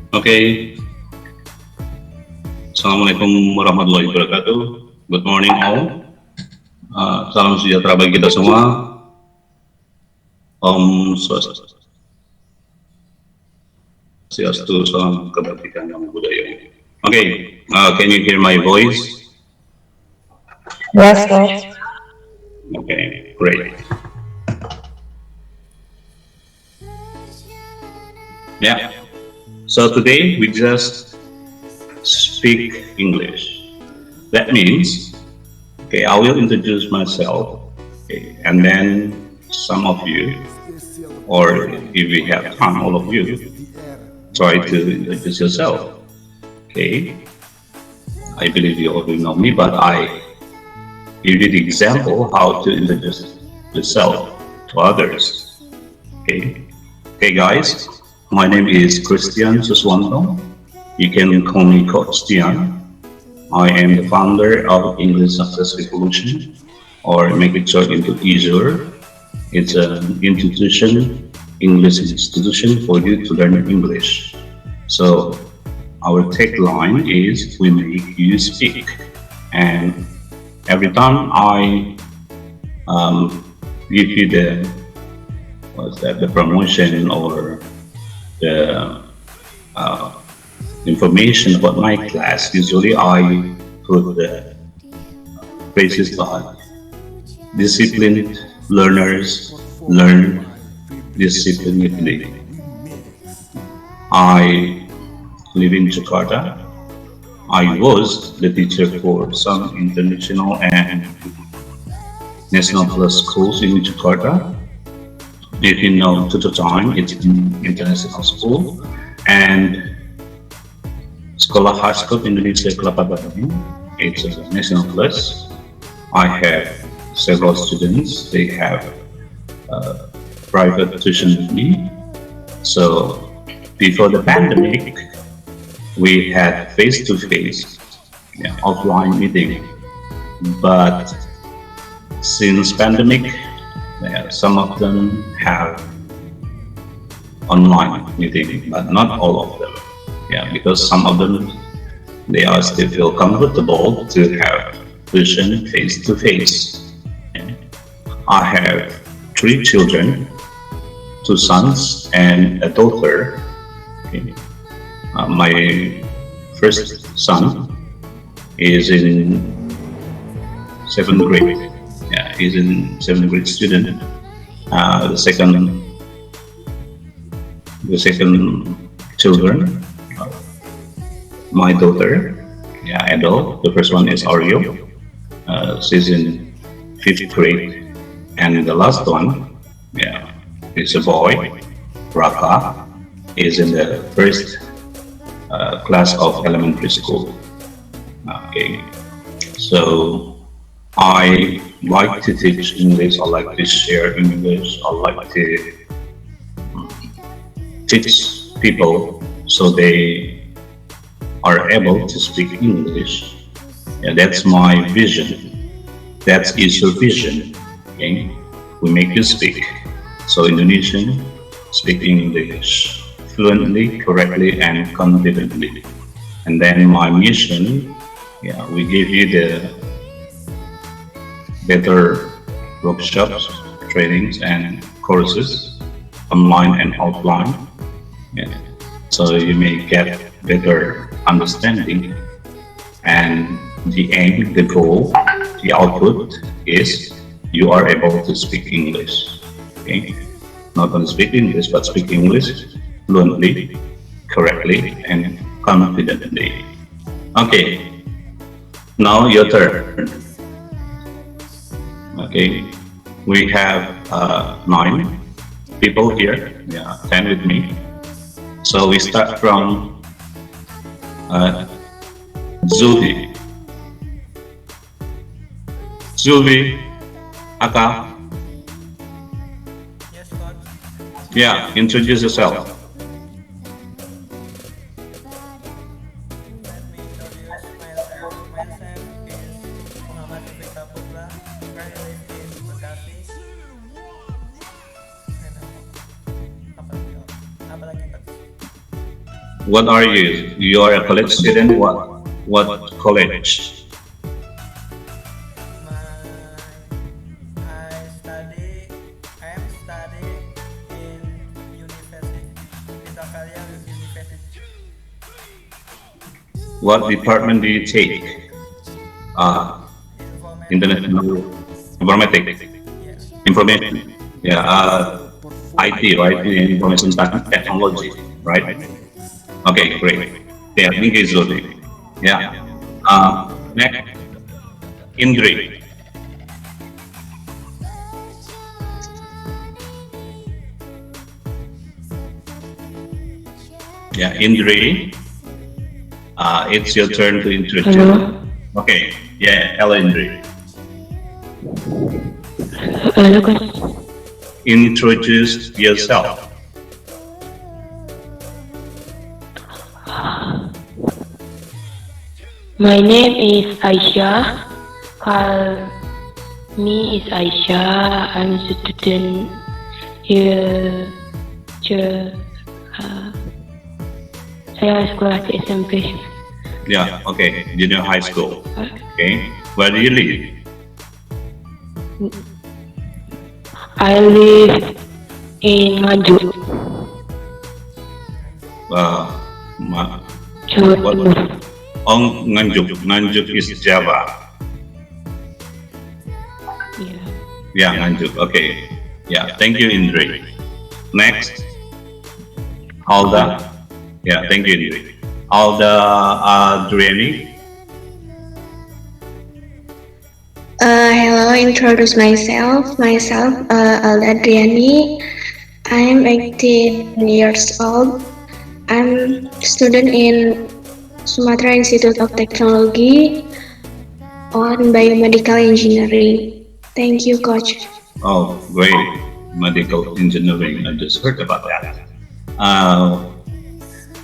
Okay, Assalamualaikum warahmatullahi wabarakatuh. Good morning all. Salam sejahtera bagi kita semua. Om Swastiastu, salam kebajikan namo buddhaya. Okay, can you hear my voice? Yes, coach. Okay, great. Yeah. So today we just speak English. That means, okay, I will introduce myself, okay, and then some of you, or if we have time, all of you, try to introduce yourself. Okay, I believe you already know me, but I give you the example how to introduce yourself to others. Okay, okay, guys, my name is Christian Suswanto. You can call me Coach Tian. I am the founder of English Success Revolution, or make it short into ESuRe. It's an institution, English institution for you to learn English. So our tagline is "We make you speak," and every time I give you the promotion or the information about my class, usually I put the phrases like disciplined learners learn disciplinedly. I live in Jakarta. I was the teacher for some international and national plus schools in Jakarta. If you know to the time, it's an international school. And Sekolah High School Indonesia Kelapa Gading, it's a national plus. I have several students. They have private tuition with me. So before the pandemic, we had face-to-face, yeah, offline meeting. But since pandemic, yeah, some of them have online meeting, but not all of them. Yeah, because some of them they are still feel comfortable to have vision face to face. I have three children, two sons and a daughter. Okay. My first son is in seventh grade. Yeah, he's in seventh grade student. Uh, the second, the second children, uh, my daughter, yeah, adult. The first one is Aryo. She's in fifth grade, and the last one, yeah, is a boy. Raka is in the first class of elementary school. Okay, so I like to teach English. I like to share English. I like to teach people so they are able to speak English. Yeah, that's my vision. That is your vision. Okay, we make you speak. So Indonesian speak English fluently, correctly, and confidently. And then my mission, yeah, we give you the better workshops, trainings, and courses, online and offline. Yeah. So you may get better understanding, and the aim, the goal, the output is you are able to speak English. Okay? Not only speak English, but speak English fluently, correctly, and confidently. Okay, now your turn. Okay, we have nine people here. Yeah, 10 with me. So we start from uh, Zulfi. Zulfi, Aka, Yes, coach. yeah, introduce yourself. Let me introduce myself. Myself is Muhammad Zulfikar Putra. Currently live in Bekasi. And apa lagi? Apa lagi, coach? What are you? You are a college student. What college? My I study I am studying in university Italia University. What department do you take? Uh, Informatic. International informatics, Yeah. information. Yeah, IT, right? Information technology, right? Okay, great. Yeah, thank you, Zoli. Yeah. Next, Indri. Yeah, Indri. It's your turn to introduce. Halo, Okay. Yeah, hello, Indri. halo Coach. Introduce yourself. My name is Aisyah. Call me is Aisyah. I'm a student here. Je, uh, saya sekolah di SMP. Yeah. Okay. Junior high school. Okay. Where do you live? I live in Nganjuk, Ma- Jawa what? Timur. Oh, Nganjuk. Nganjuk is Java. Yeah. Yeah, Nganjuk. Okay. Yeah. Thank you, Indri. Next, Alda. Yeah. Thank you, Indri. Alda Driani. Hello, introduce myself. Alda Adriani. I'm 18 years old. I'm student in Sumatera Institute of Technology on biomedical engineering. Thank you, Coach. Oh, great. Medical engineering. I just heard about that. Uh,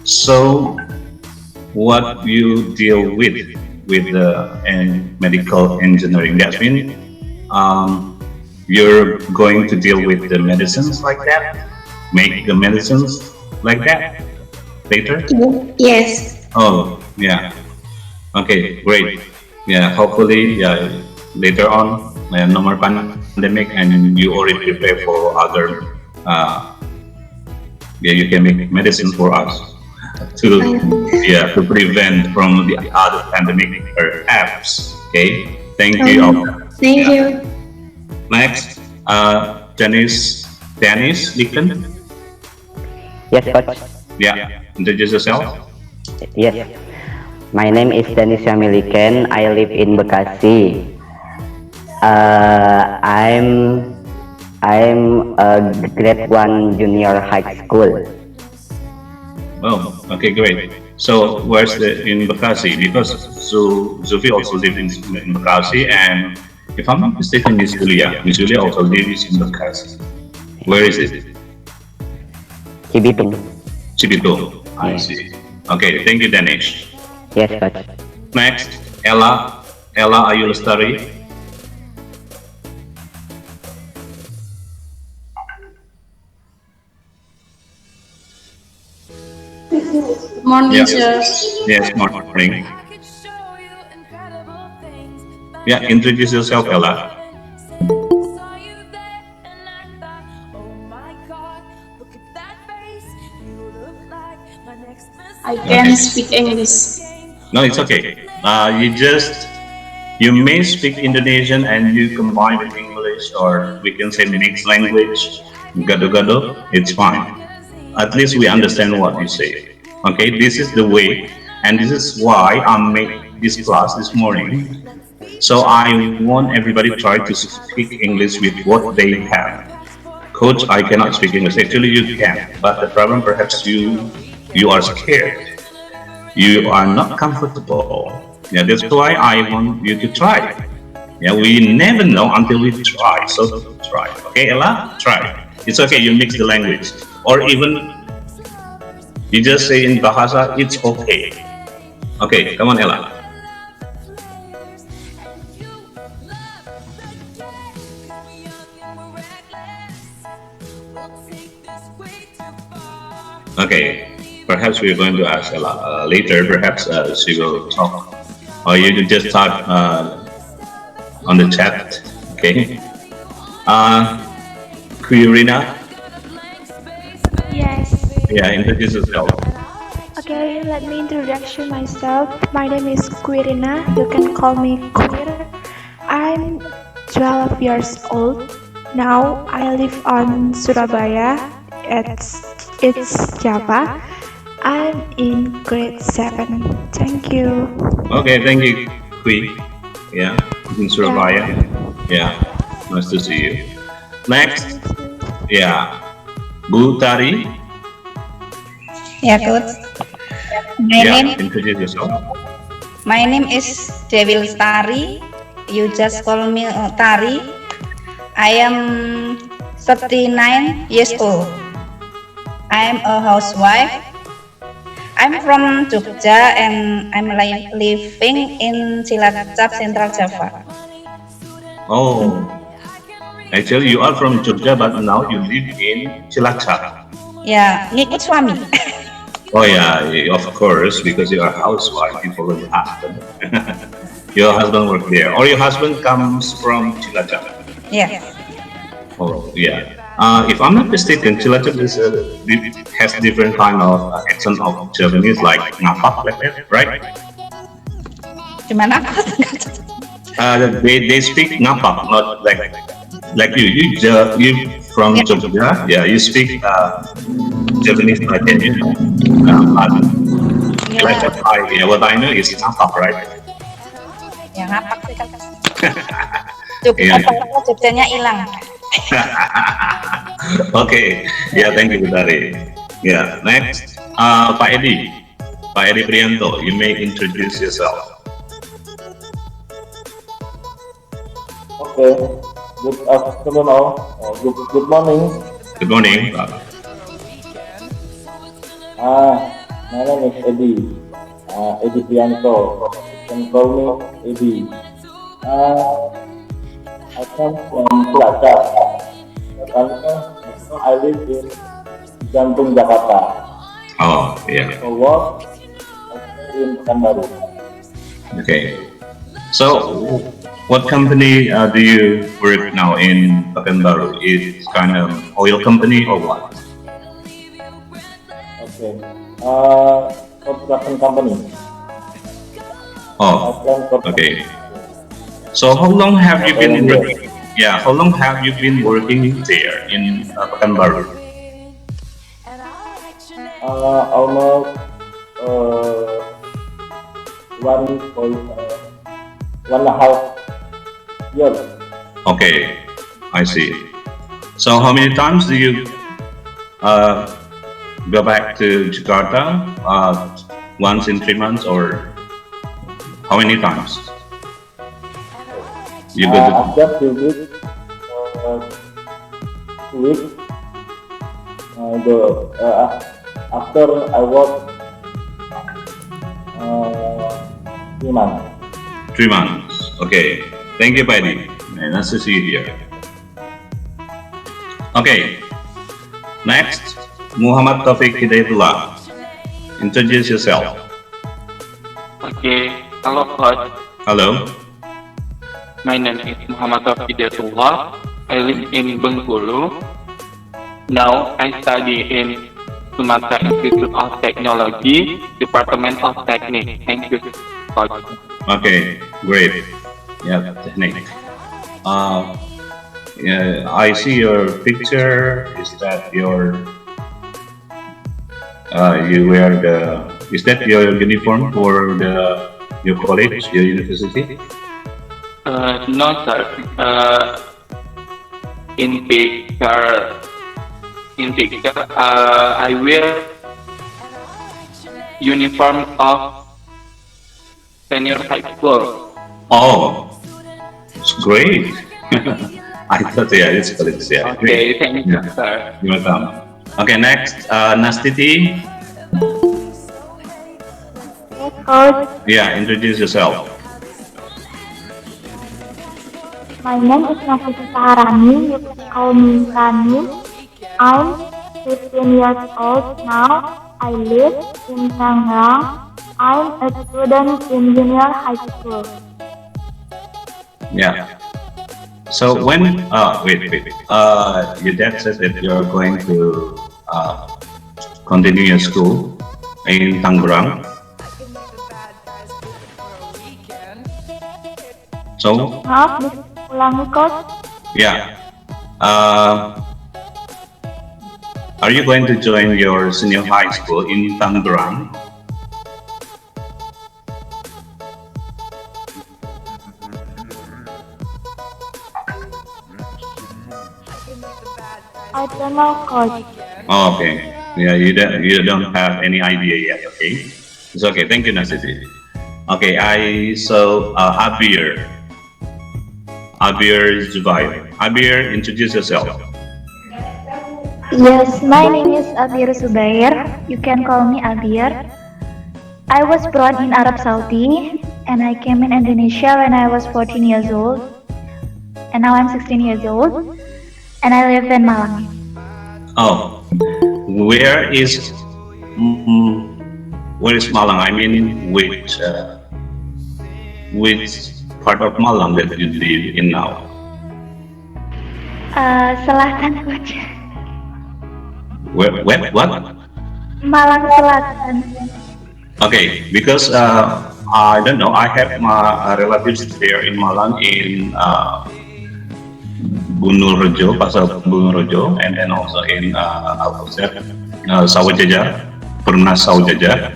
so, what you deal with the and medical engineering? That means you're going to deal with the medicines like that, make the medicines like that later. Yes. Oh, yeah. Okay, great. Yeah, hopefully, yeah, later on, no more pandemic, and you already prepare for other. Yeah, you can make medicine for us to, yeah, to prevent from the other pandemic perhaps. Okay, thank you. Thank Yeah. you. Next, Dennis Deacon. Yes, Coach. Yeah, introduce yourself. Yes. My name is Dennis Yamiliken. I live in Bekasi. Uh, I'm I'm a grade one junior high school. Oh, okay, great. So where's the in Bekasi? Because Zulfi also lives in Bekasi, and if I'm not mistaken, Miss Julia. Miss Julia also lives in Bekasi. Where is it? Cibitung. Cibitung. I Yes. see. Okay, thank you, Danish. Yes, Coach. Next, Ella. Ella Ayulastari. Morning, Yeah. sir. Yes, morning. Yeah, introduce yourself, Ella. I Okay. can speak English. No, it's okay. You may speak Indonesian and you combine with English, or we can say mixed language, gado-gado. It's fine. At least we understand what you say. Okay, this is the way, and this is why I made this class this morning. So I want everybody try to speak English with what they have. Coach, I cannot speak English. Actually, you can, but the problem perhaps you are scared. You are not comfortable. Yeah, that's why I want you to try. Yeah, we never know until we try. So try. Okay, Ella, try. It's okay. You mix the language, or even you just say in Bahasa. It's okay. Okay, come on, Ella. Okay. Perhaps we're going to ask a lot later. Perhaps she will talk, or you can just type on the chat. Okay. Uh, Quirina, Yes. yeah, introduce yourself. Okay, let me introduce myself. My name is Quirina. You can call me Quir. I'm 12 years old. Now I live on Surabaya. It's Java. I'm in grade 7. Thank you. Okay, thank you, Qui. Yeah, in Surabaya. Yeah. Yeah, nice to see you. Next, Me too. yeah, Bu Tari. Yeah, coach. My Yeah, name introduce yourself. my name is Dewi Lestari. You just call me Tari. I am 39 years old. I am a housewife. I'm from Jogja and I'm living in Cilacap, Central Java. Oh, actually, you are from Jogja, but now you live in Cilacap. Ya, ngikut suami. Oh yeah, of course, because you are a housewife, you follow your husband. Your husband work there, or your husband comes from Cilacap. Ya, Oh yeah. If I'm not mistaken, Cilacap is has different kind of accent of Japanese, like ngapak, like that, right? gimana? They speak ngapak, not like you. You from Jogja, yeah. You speak Japanese like that, you know. But Ya, Cilacap, yeah, what I know is ngapak, right? ya ngapak sih kan. Jogja, Yeah. Jogjanya hilang. Okay. Yeah, thank you, Budari. Yeah. Next, Pak Edi. Pak Edi Prianto, you may introduce yourself. Okay. Good afternoon all. Good morning. Good morning, Pak. My name is Eddie. Eddie Prianto. You can call me Eddie. I come from Cilacap. I live in Jantung, Jakarta. Oh, yeah. For work, I stay in Pekanbaru. Okay. So, what company do you work now in Pekanbaru? It's kind of oil company or what? Okay. Construction company. Oh, Plan construction. okay. So, how long have you been working? Yeah, how long have you been working there in Pekanbaru? Almost one and a half years. Okay, I see. So, how many times do you go back to Jakarta? Once in 3 months, or how many times? You go to After 2 weeks, 2 weeks. After I work 3 months. 3 months. Okay. Thank you, Paddy. Nice to see you here. Okay. Next, Muhammad Taufik Hidayatullah. Introduce yourself. Okay, hello coach. Hello. My name is Muhammad Hidayatullah. I live in Bengkulu. Now I study in Sumatera Institute of Technology, Department of Technique. Thank you, coach. Okay, great. Yeah, technique. Yeah, I see your picture. Is that your you wear the? Is that your uniform for your college, your university? No, sir. In picture, I wear uniform of senior high school. Oh, it's great. I thought, yeah, it's college. Yeah, Okay, great. thank you, Yeah, sir. you're welcome. Okay, next, Nastiti. Yes, coach. Yeah, introduce yourself. My name is Nafisa Saharani. You can call me Rani. I'm 15 years old now. I live in Tangerang. I'm a student in junior high school. Yeah. So when your dad says that you're going to continue your school in Tangerang. So Maaf, bisa ulangi coach? yeah, are you going to join your senior high school in Tangerang? I don't know coach. Oh, okay. Yeah, you don't have any idea yet. Okay, it's okay. Thank you, Nasiti. Okay, I saw Abir Zubair. Abir, introduce yourself. Yes, my name is Abir Zubair. You can call me Abir. I was born in Arab Saudi and I came in Indonesia when I was 14 years old. And now I'm 16 years old and I live in Malang. Oh, where is Malang? I mean, which part of Malang that you live in now? Selatan coach. What? Malang Selatan. Okay, because I don't know. I have my relatives there in Malang in Bunurjo, Pasar Bunurjo, and then also in Sawajaja, Pernas Sawajaja.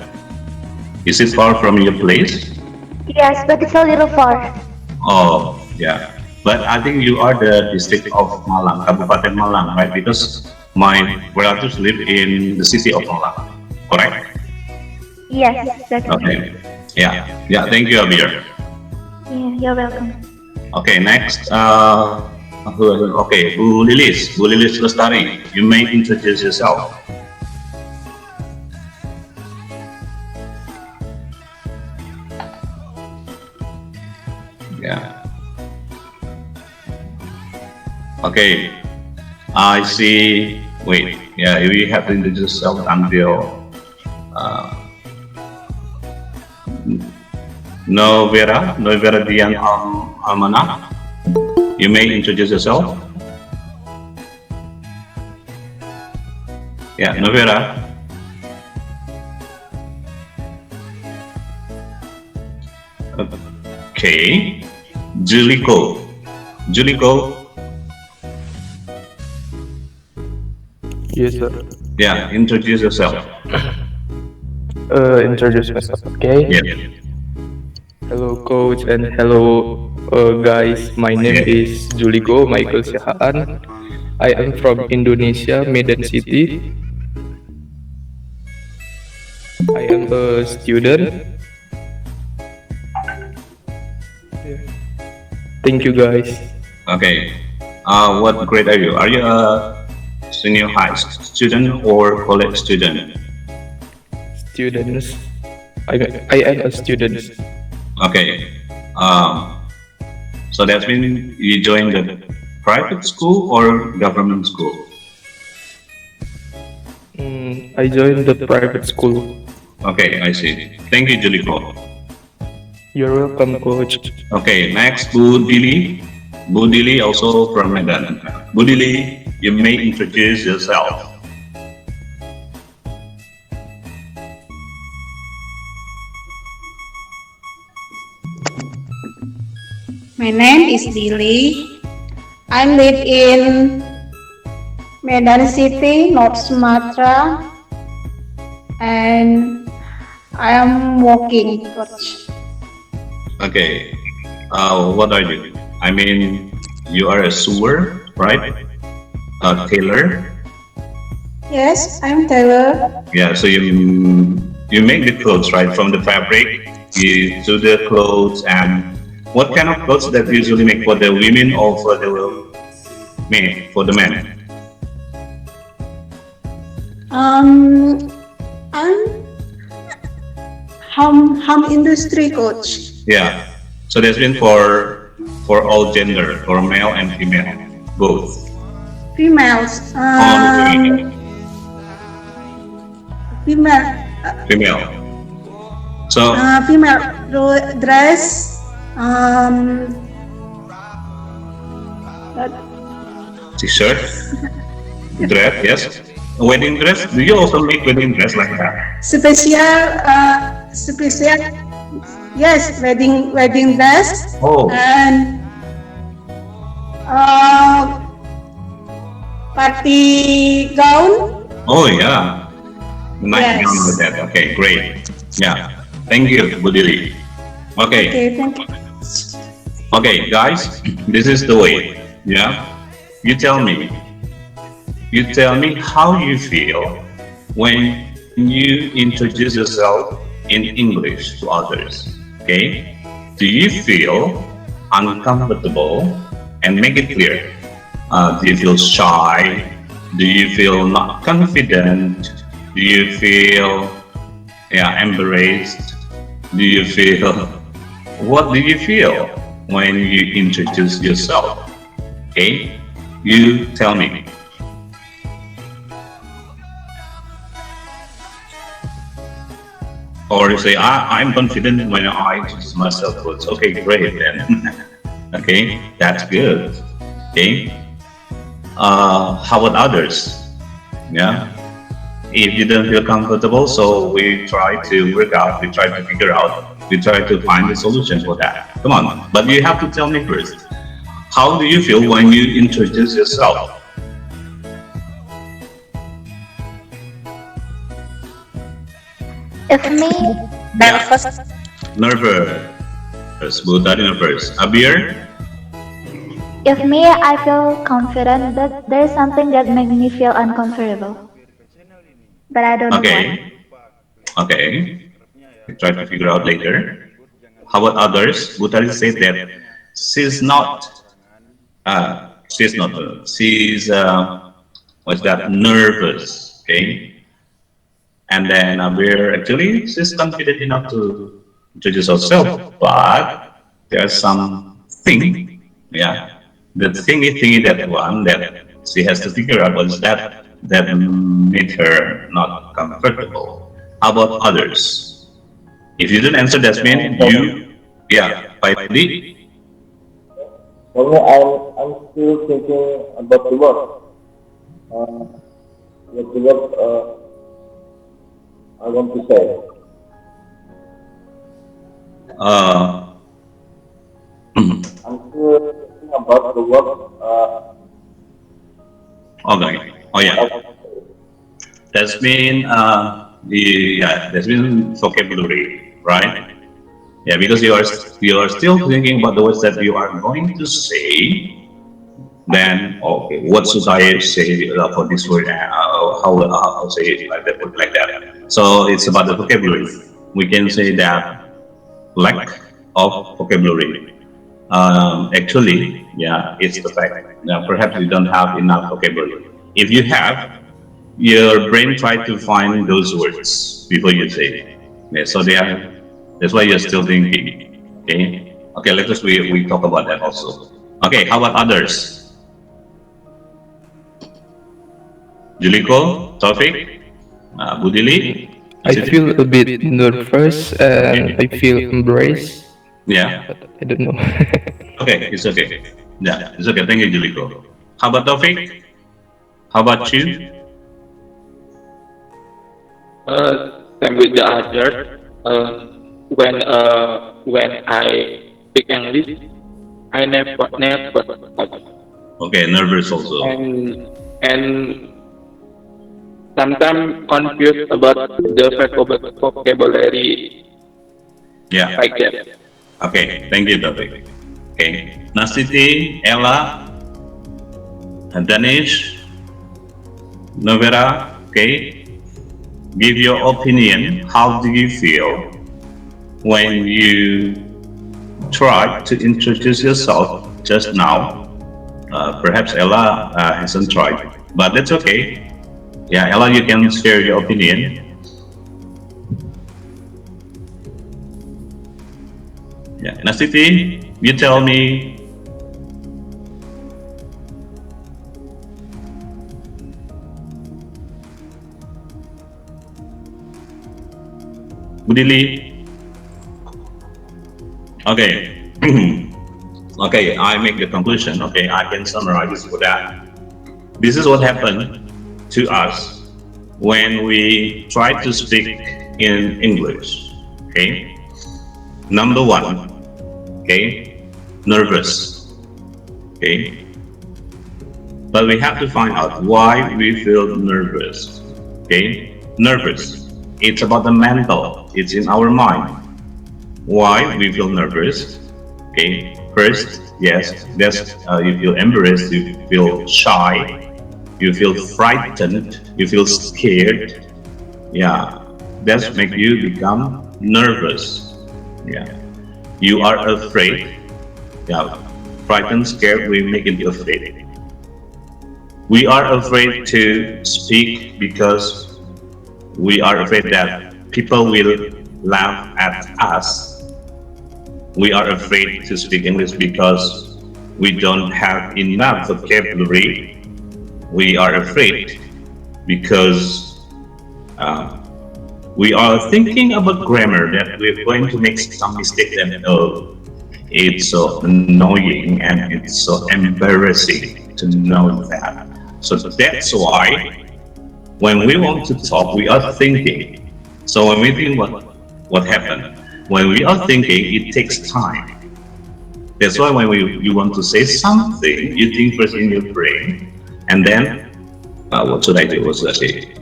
Is it far from your place? Yes, but it's a little far. Oh, yeah. But I think you are the district of Malang, Kabupaten Malang, right? Because my relatives live in the city of Malang, correct? Yes, exactly. Okay. Yeah. Thank you, Abir. Yeah, you're welcome. Okay, next. Okay, Bu Lilis Lestari, you may introduce yourself. Yeah. Okay, I see. Wait, yeah, you have to introduce yourself until Novera Dian Almana. You may introduce yourself. Yeah, Novera. Okay, Juliko. Yes, sir. Yeah, introduce yourself. Introduce myself, okay? Yeah. Hello, coach, and hello, guys. My name is Juliko Michael Syahaan. I am from Indonesia, Medan City. I am a student. Thank you, guys. Okay. What grade are you? Are you a senior high student or college student? Students. I am a student. Okay. So that means you joined the private school or government school? I joined the private school. Okay, I see. Thank you, Juliko. You're welcome, coach. Okay, next, Bu Dili. Bu Dili also from Medan. Bu Dili, you may introduce yourself. My name is Dili. I live in Medan City, North Sumatra, and I am working, coach. Okay. What are you? I mean, you are a sewer, right? A tailor. Yes, I'm Taylor. Yeah. So you make the clothes, right? From the fabric, you do the clothes. And what kind of clothes that you usually make for the women or for the men? For the men. I'm ham industry coach. Yeah. So that's been for all gender, for male and female, both. Females. Only female. Female. So Female dress. T-shirt, dress, yes. Wedding dress. Do you also make wedding dress like that? Special. Yes, wedding dress. Oh. And party gown. Oh yeah. Nice Yes. gown with that. Okay, great. Yeah. Thank you, Budili. Okay. Okay, thank you. Okay, guys, this is the way. Yeah. You tell me how you feel when you introduce yourself in English to others. Okay. Do you feel uncomfortable? And make it clear. Do you feel shy? Do you feel not confident? Do you feel embarrassed? Do you feel what do you feel when you introduce yourself? Okay, you tell me. Or you say, I'm confident when I introduce myself. Okay, great then. Okay, that's good. Okay. How about others? Yeah. If you don't feel comfortable, so we try to work out, we try to figure out, we try to find a solution for that. Come on, but you have to tell me first. How do you feel when you introduce yourself? It's me. Nervous. Nervous. Bu tadi nervous. Abir? It's me. I feel confident, but there's something that makes me feel uncomfortable. But I don't know Okay. Okay. Try to figure out later. How about others? Bu tadi said that she's not. She's what's that? Nervous. Okay. And then she's confident enough to introduce herself, but there's something, the thingy that one that she has to figure out what is that made her not comfortable. How about others? If you didn't answer, that means Pak Edi. For me, I'm still thinking about the work. What the work I want to say. I'm still thinking about the work. Okay. Oh yeah. That's mean that's mean vocabulary, right? Yeah, because you are still thinking about the words that you are going to say. Then okay, what should I say for this word? How say it like that? Word like that. So it's about the vocabulary. We can say that lack of vocabulary. Actually, it's the fact. Perhaps you don't have enough vocabulary. If you have, your brain tries to find those words before you say it. Yeah, so that's why you're still thinking. Okay. Let us we talk about that also. Okay, how about others? Juliko, Taufik, Budili. I feel a bit nervous and I feel embraced. Yeah. But I don't know. Okay, it's okay. Yeah, it's okay. Thank you, Juliko. How about Taufik? How about you? Same with the others. When I speak English, I never. Okay, nervous also. And sometimes confused about the vocabulary. Yeah. Like that. Okay, thank you, Taufik. Okay, Nasiti, Ella, Danish, Novera. Okay, give your opinion. How do you feel when you try to introduce yourself just now? Perhaps Ella hasn't tried, but that's okay. Yeah, Ella, you can share your opinion. Yeah, Nasiti, you tell me. Budili. Okay. Okay, I make the conclusion. Okay, I can summarize for that. This is what happened to us when we try to speak in English. Okay. Number one. Okay. Nervous. Okay. But we have to find out why we feel nervous. Okay. Nervous. It's about the mental. It's in our mind. Why we feel nervous? Okay. First, yes, that's you feel embarrassed, you feel shy, you feel frightened, you feel scared. Yeah, that's make you become nervous. Yeah, you are afraid. Yeah, frightened, scared, we make it afraid. We are afraid to speak because we are afraid that people will laugh at us. We are afraid to speak English because we don't have enough vocabulary. We are afraid because we are thinking about grammar, that we're going to make some mistake, and oh, it's so annoying and it's so embarrassing to know that. So that's why when we want to talk, we are thinking. So when we think what happened? When we are thinking, it takes time. That's why when you want to say something, you think first in your brain, and then what should I do? What should I say?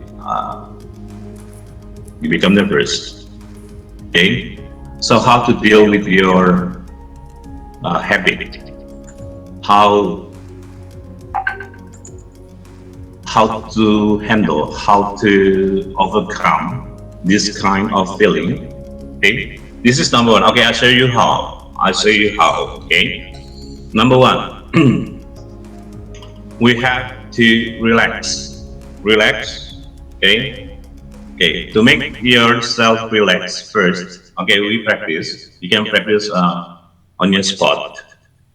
You become nervous. Okay. So how to deal with your habit? How to handle? How to overcome this kind of feeling? Okay. This is number one. Okay, I'll show you how. Okay. Number one, we have to relax. Okay. Okay. To make yourself relax first. Okay, we practice. You can practice on your spot.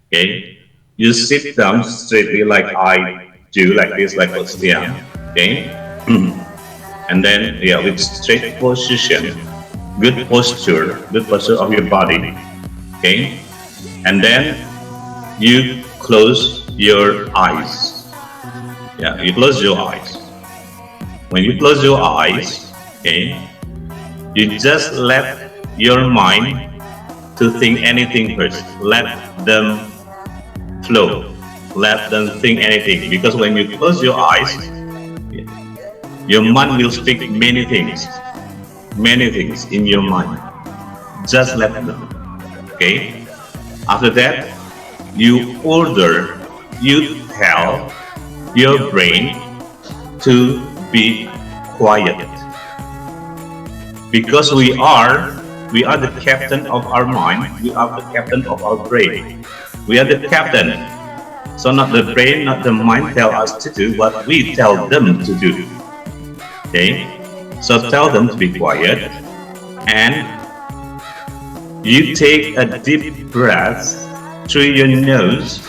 Okay. You sit down straightly like I do, like this, like Tian. Okay. And then with straight position. Good posture of your body, okay? And then you close your eyes. Yeah, you close your eyes. When you close your eyes, okay, you just let your mind to think anything first. Let them flow. Let them think anything. Because when you close your eyes, your mind will speak many things in your mind. Just let them. Okay. After that, you tell your brain to be quiet. Because we are the captain of our mind. We are the captain of our brain. We are the captain. So not the brain, not the mind tell us to do what we tell them to do. Okay. So tell them to be quiet, and you take a deep breath through your nose.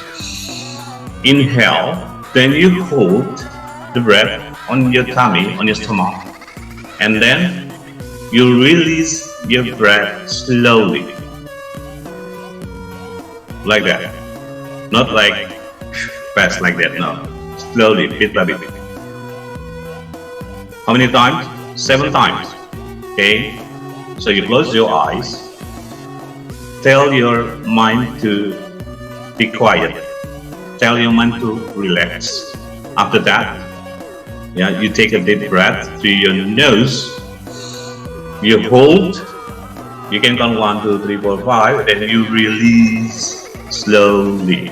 Inhale, then you hold the breath on your tummy, on your stomach, and then you release your breath slowly, like that. Not like fast like that. No, slowly, bit by bit. How many times? 7 times. Okay. So you close your eyes. Tell your mind to be quiet. Tell your mind to relax. After that, you take a deep breath through your nose. You hold. You can count 1, 2, 3, 4, 5. Then you release slowly.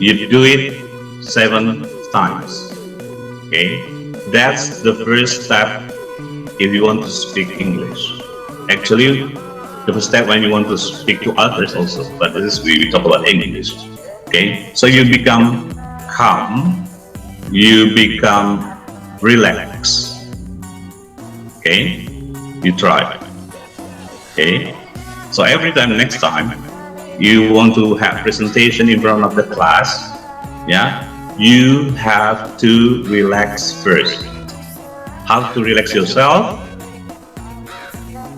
You do it 7 times. Okay. That's the first step if you want to speak English. Actually, the first step when you want to speak to others also, but this is we talk about English. Okay, so you become calm, you become relaxed. Okay, you try. Okay, so every time, next time you want to have presentation in front of the class, you have to relax first. How to relax yourself?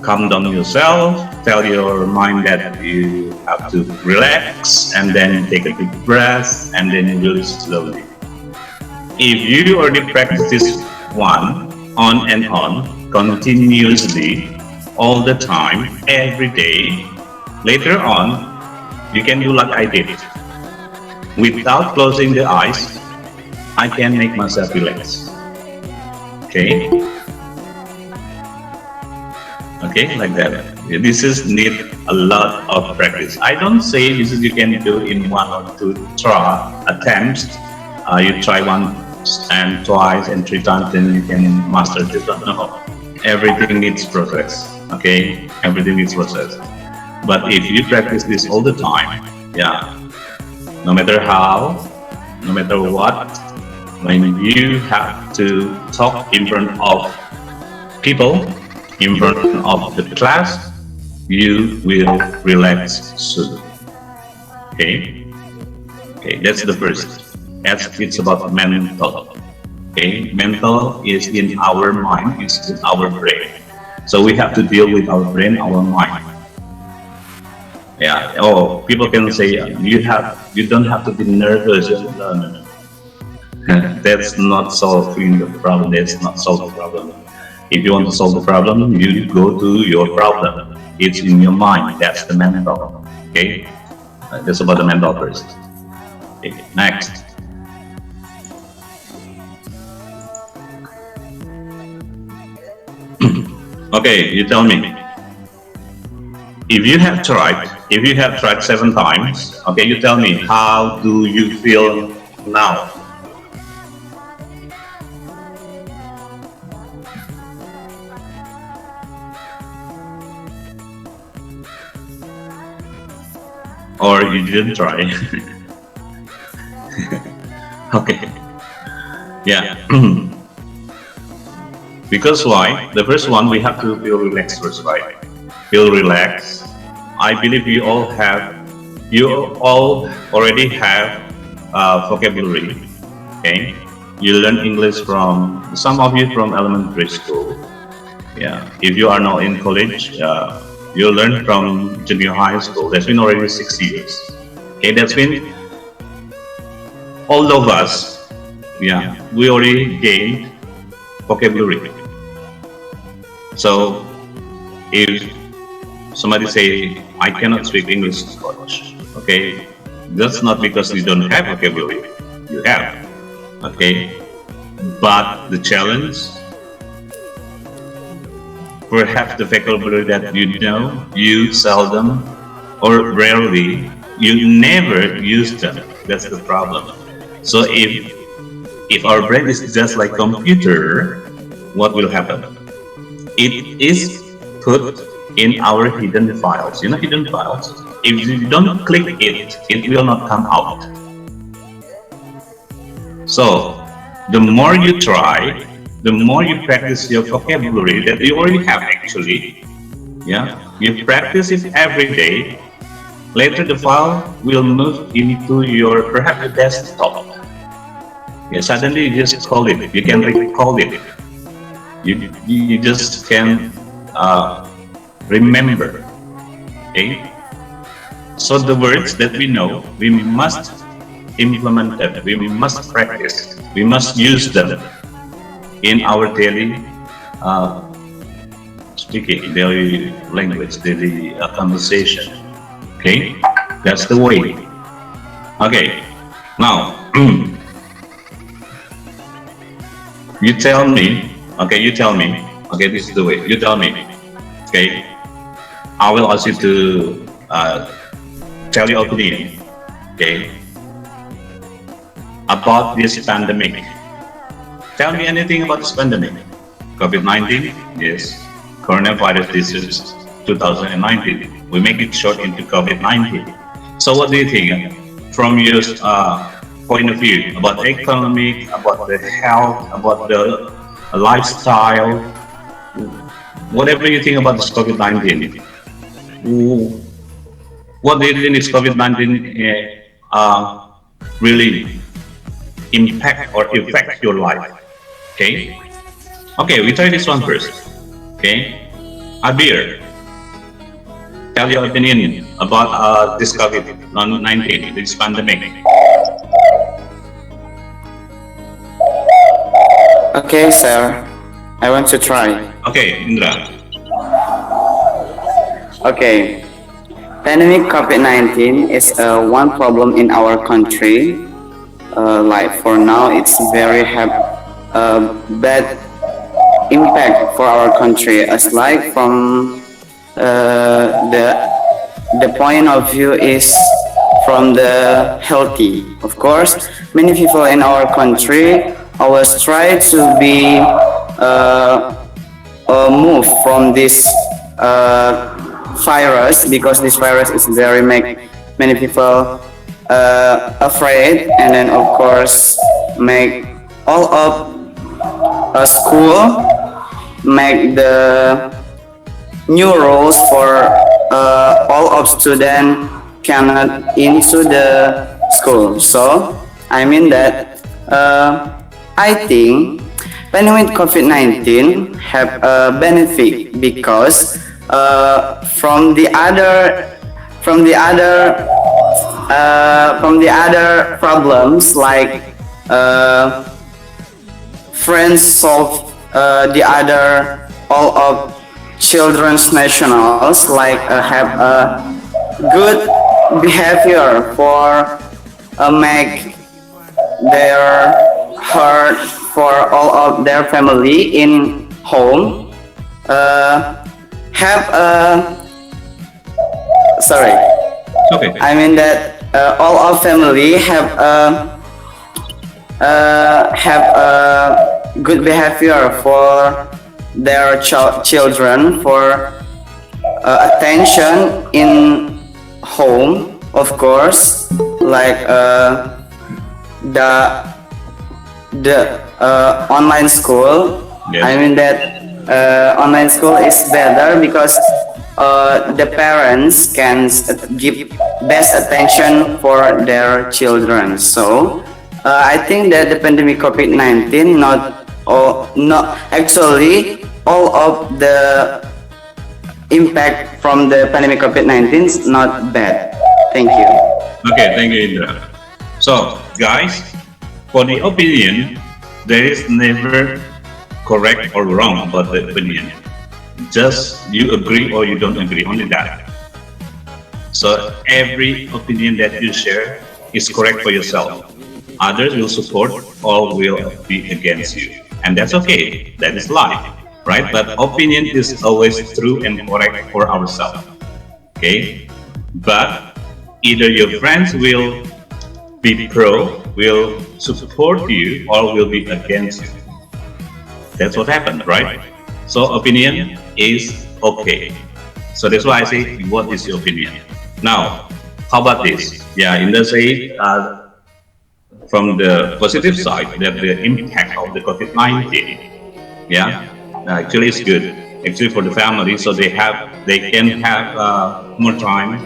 calm down yourself, tell your mind that you have to relax, and then take a deep breath, and then release slowly. If you already practice this one on and on, continuously, all the time, every day, later on, you can do like I did. Without closing the eyes, I can make myself relax. Okay? Okay, like that. This is need a lot of practice. I don't say this is you can do in 1 or 2 attempts. You try once and twice and 3 times, then you can master this. No, everything needs process. Okay, everything needs process. But if you practice this all the time, yeah, no matter how, no matter what, when you have to talk in front of people, in front of the class, you will relax soon. Okay? Okay, that's the first. It's about mental. Okay, mental is in our mind, it's in our brain. So we have to deal with our brain, our mind. Yeah. Oh, people can say you don't have to be nervous. No. That's not solving the problem. That's not solving the problem. If you want to solve the problem, you go to your problem. It's in your mind. That's the mental. Okay. That's about the mental first. Okay. Next. Okay. You tell me. If you have tried 7 times, okay, you tell me, how do you feel now? Or you didn't try? Okay. Yeah. Because why? The first one, we have to feel relaxed first, right? Feel relaxed. I believe you all already have vocabulary. Okay, you learn English from some of you from elementary school. Yeah, if you are now in college, you learn from junior high school. That's been already 6 years. Okay, that's been all of us. Yeah, we already gained vocabulary. So if somebody say, I cannot speak English, coach. Okay, that's not because you don't have vocabulary. You have. Okay, but the challenge, perhaps the vocabulary that you know, you seldom or rarely, you never use them. That's the problem. So if our brain is just like computer, what will happen? It is put in our hidden files. You know hidden files? If you don't click it, it will not come out. So, the more you try, the more you practice your vocabulary that you already have actually. Yeah, you practice it every day. Later the file will move into your, perhaps your desktop. Yeah, suddenly you just call it. You can recall it. You just can remember. Okay? So the words that we know, we must implement them. We must practice. We must use them in our daily speaking, daily language, daily conversation. Okay? That's the way. Okay. Now, you tell me. Okay, you tell me. Okay, this is the way. You tell me. Okay, I will ask you to tell your opinion. Okay, about this pandemic. Tell me anything about this pandemic. COVID-19, yes. Coronavirus disease 2019. We make it short into COVID-19. So what do you think from your point of view about the economic, about the health, about the lifestyle, whatever you think about this COVID-19? What do you think is COVID-19 really impact or affect your life? Okay? Okay, we try this one first. Okay? Abir, tell your opinion about this COVID-19, this pandemic. Okay, sir. I want to try. Okay, Indra. Okay. Pandemic COVID-19 is one problem in our country. Like for now, it's very bad impact for our country. As like from the point of view is from the healthy. Of course, many people in our country always try to be move from this virus, because this virus is very make many people afraid, and then of course make all of a school make the new rules for all of students cannot into the school. So I mean that I think pandemic COVID-19 have a benefit, because from the other problems, like friends solve the other all of children's nationals, like have a good behavior for make their heart for all of their family in home, have a sorry Okay. I mean that all of family have a good behavior for their children, for attention in home, of course, like the online school. Yes. I mean that online school is better, because the parents can give best attention for their children. So I think that the pandemic COVID-19 not actually all of the impact from the pandemic COVID-19 is not bad. Thank you. Okay, thank you, Indra. So, guys, for the opinion, there is never correct or wrong about the opinion. Just you agree or you don't agree, only that. So every opinion that you share is correct for yourself. Others will support or will be against you. And that's okay, that is life, right? But opinion is always true and correct for ourselves, okay? But either your friends will be pro, will support you, or will be against you. That's what happened, right? So opinion is okay. So that's why I say, what is your opinion? Now, how about this? Yeah, in the say, from the positive side, that the impact of the COVID-19, yeah, actually it's good. Actually for the family, so they can have more time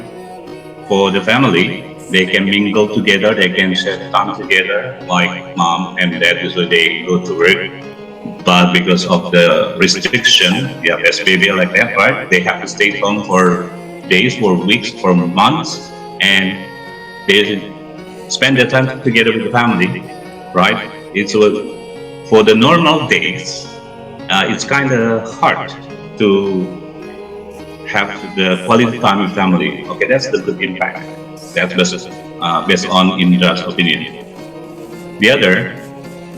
for the family. They can mingle together, they can share time together, like mom and dad usually they go to work. But because of the restriction, yeah, SPB like that, right? They have to stay home for days, for weeks, for months, and they spend their time together with the family, right? It's for the normal days, it's kind of hard to have the quality time with family. Okay, that's the good impact. That's based on Indra's opinion. The other,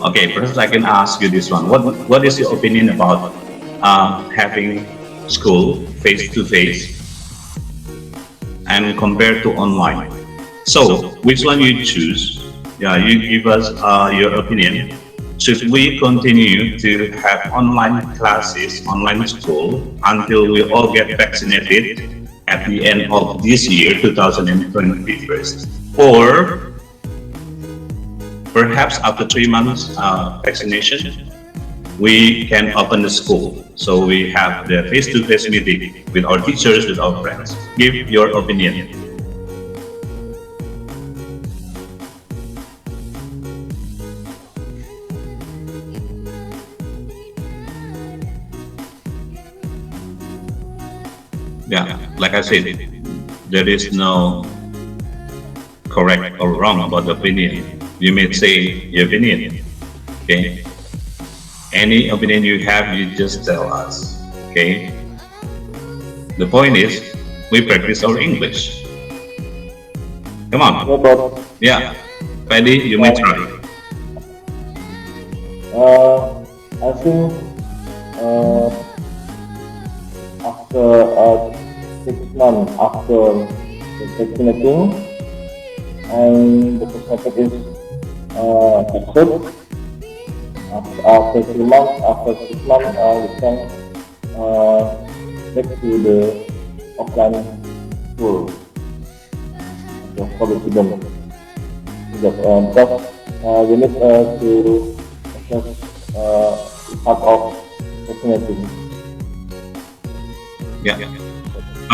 okay, perhaps I can ask you this one. What is your opinion about having school face to face and compared to online? So, which one you choose? Yeah, you give us your opinion. Should we continue to have online classes, online school, until we all get vaccinated at the end of this year, 2020 first? Or perhaps after 3 months vaccination, we can open the school. So we have the face-to-face meeting with our teachers, with our friends. Give your opinion. Yeah, like I said, there is no correct or wrong about the opinion. You may say your opinion. Okay. Any opinion you have, you just tell us. Okay. The point is, we practice our English. Come on. Yeah, but Yeah. Paddy, you may try. I think after 6 months after the vaccinating, and the percentage is good. After 3 months, after 6 months, we can back to the offline school for the student. Because we need to assess part of vaccinating. Yeah.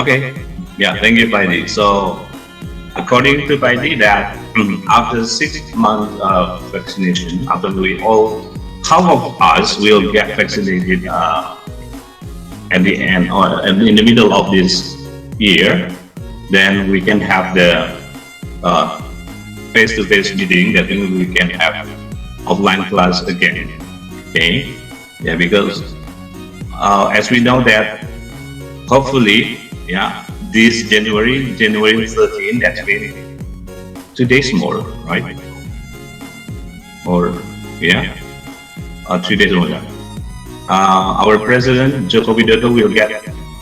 Okay. Yeah. Thank you, Paddy. So, according to Paddy, that after 6 months of vaccination, after we all, half of us will get vaccinated at the end or in the middle of this year, then we can have the face-to-face meeting. That means we can have offline class again. Okay. Yeah, because as we know that hopefully, yeah, this January 13, that's been 2 days more, right? Or, yeah, 3 days more. Our President Joko Widodo will get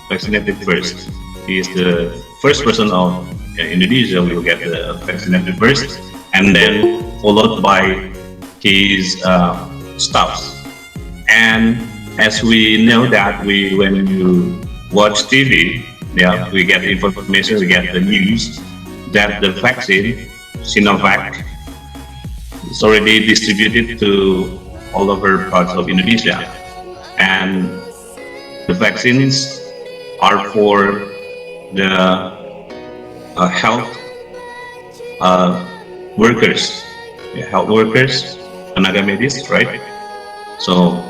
vaccinated first. He is the first person of Indonesia will get vaccinated first, and then followed by his staffs. And as we know that when you watch TV, yeah, we get information, we get the news that the vaccine, Sinovac, is already distributed to all over parts of Indonesia. And the vaccines are for the health workers, tenaga medis, right? So,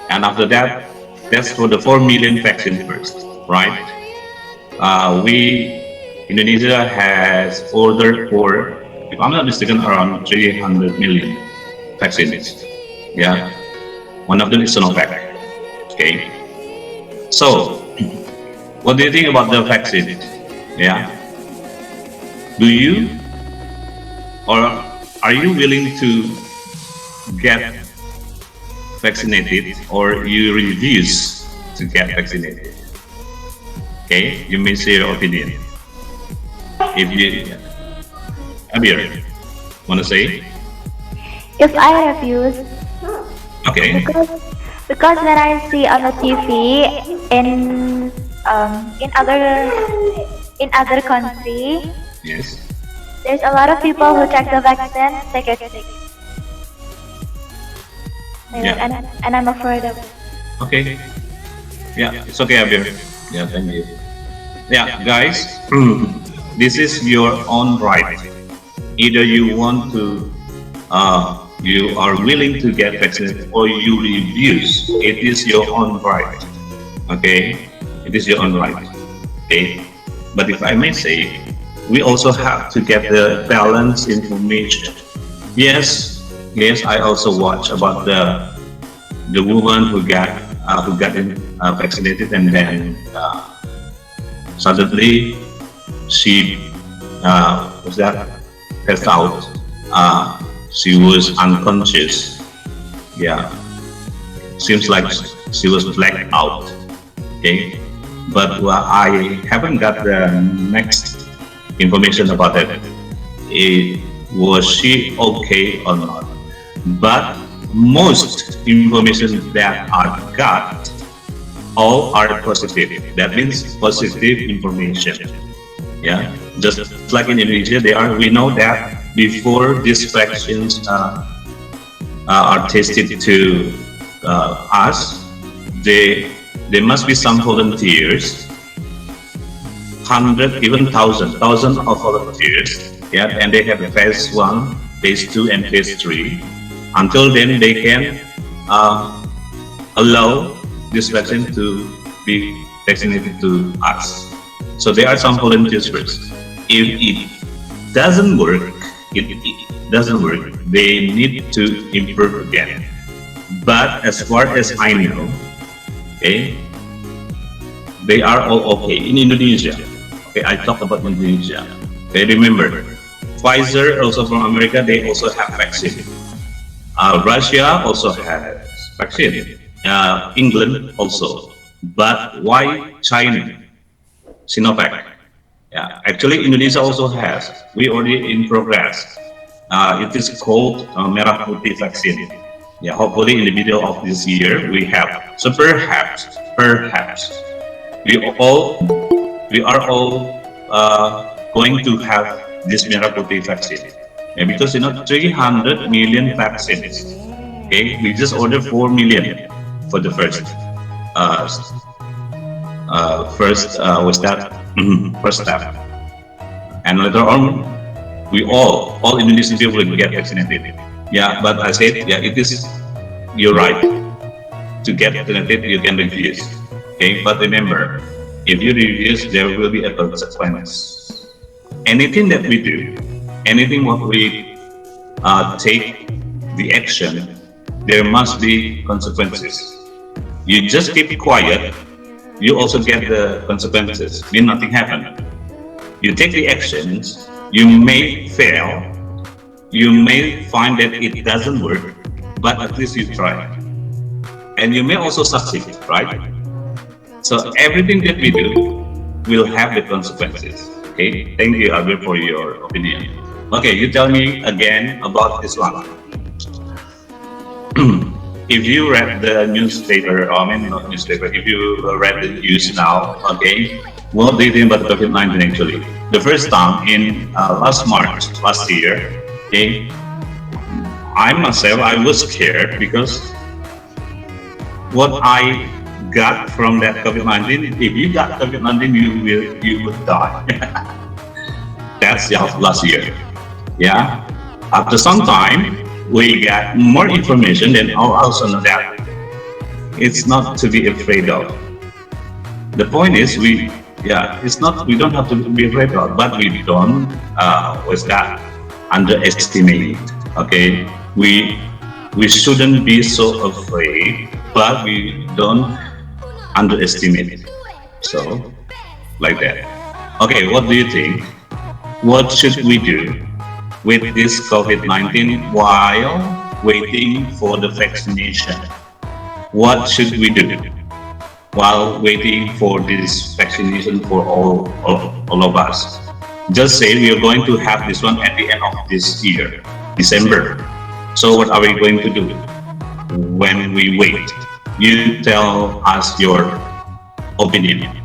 and after that, that's for the 4 million vaccine first, right? Indonesia has ordered for, if I'm not mistaken, around 300 million vaccines. Yeah, one of them is Sinovac. Okay. So, what do you think about the vaccine? Yeah. Do you or are you willing to get vaccinated, or you refuse to get vaccinated? Okay, you may say your opinion. If you, Abir, want to say? If I refuse, Okay. because when I see on the TV in other country, Yes. there's a lot of people who take the vaccine, they get sick. Yeah. And I'm afraid of it. Okay. Yeah, it's okay, Abir. Yeah, thank you. Yeah, guys, this is your own right. Either you want to, you are willing to get vaccinated, or you refuse. It is your own right. Okay, it is your own right. Okay, but if I may say, we also have to get the balanced information. Yes, I also watch about the woman who got vaccinated, and then suddenly she was that passed out. She was unconscious. Yeah, seems like she was blacked out. Okay, but I haven't got the next information about it. Was she okay or not? But most information that I got, all are positive. That means positive information. Yeah, just like in Indonesia, we know that before these vaccines are tested to us, there must be some volunteers, hundred, even thousands of volunteers. Yeah, and they have a phase 1, phase 2, and phase 3. Until then, they can allow this vaccine to be vaccinated to us. So there are some volunteers first. If it doesn't work, it doesn't work, they need to improve again. But as far as I know, okay, they are all okay in Indonesia. Okay, I talk about Indonesia. Okay, remember, Pfizer also from America, they also have vaccine. Russia also has vaccine. England also. But why China? Sinovac. Yeah, actually Indonesia also has. We already in progress. It is called Merah Putih vaccine. Yeah, hopefully in the middle of this year we have. So perhaps we are all going to have this Merah Putih vaccine. Yeah, because 300 million vaccines. Okay, we just ordered 4 million for the first. Was that first step, and later on we all Indonesian people will get vaccinated. Yeah, but I said, yeah, it is your right to get vaccinated. You can refuse. Okay, but remember, if you refuse, there will be a consequence. Anything that we do, anything what we take the action, there must be consequences. You just keep quiet, you also get the consequences. Mean nothing happened. You take the actions, you may fail, you may find that it doesn't work, but at least you try. And you may also succeed, right? So everything that we do will have the consequences. Okay, thank you, Albert, for your opinion. Okay, you tell me again about this one. If you read the newspaper, not newspaper, if you read the news now, okay, what do you think about COVID-19 actually? The first time in last March, last year, okay, I myself, I was scared because what I got from that COVID-19, if you got COVID-19, you would die. That's last year. Yeah. After some time, we got more information, then also know that it's not to be afraid of. The point is, it's not, we don't have to be afraid of, but we don't underestimate. Okay, we shouldn't be so afraid, but we don't underestimate. So, like that. Okay, what do you think? What should we do with this COVID-19 while waiting for the vaccination? What should we do while waiting for this vaccination for all of us? Just say we are going to have this one at the end of this year, December. So what are we going to do when we wait? You tell us your opinion.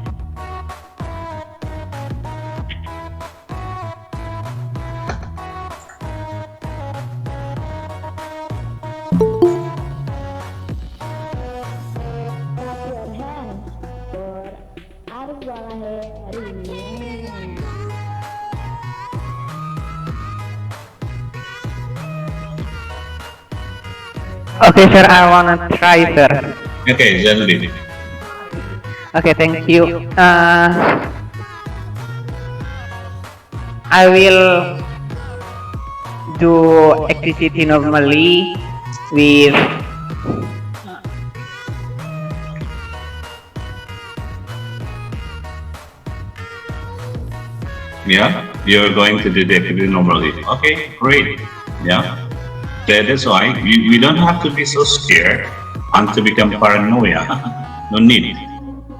Okay, sir, I wanna try, sir. Okay, Januari. Okay, thank you. I will do activity normally with Yeah, you're going to do the activity normally. Okay, great. Yeah. That's why we don't have to be so scared and to become paranoia. No need.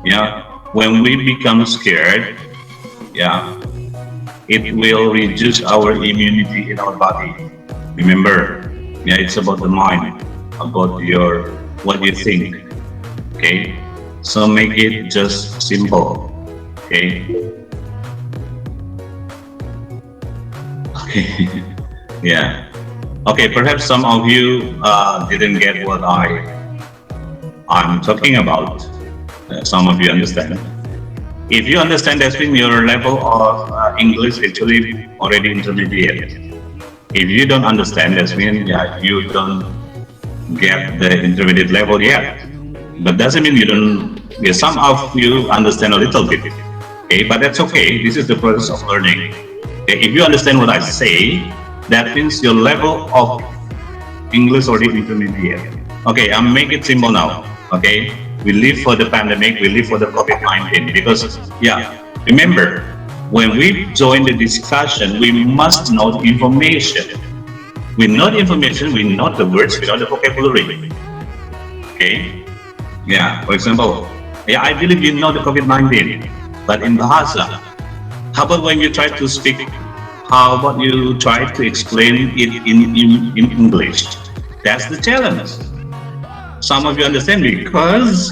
Yeah, when we become scared, yeah, it will reduce our immunity in our body. Remember, yeah, it's about the mind, about what you think. Okay, so make it just simple. Okay. Okay. Yeah. Okay, perhaps some of you didn't get what I'm talking about. Some of you understand. If you understand, that means your level of English actually already intermediate. If you don't understand, that means you don't get the intermediate level yet. But doesn't mean you don't. Yeah, some of you understand a little bit. Okay, but that's okay. This is the process of learning. Okay, if you understand what I say, that means your level of English already intermediate. Okay, I'll make it simple now. Okay, we live for the pandemic, we live for the COVID-19 because, yeah, remember, when we join the discussion, we must know the information. We know the information, we know the words, we know the vocabulary. Okay, yeah, for example, yeah, I believe you know the COVID-19, but in Bahasa, how about when you try to speak, how about you try to explain it in English? That's the challenge. Some of you understand because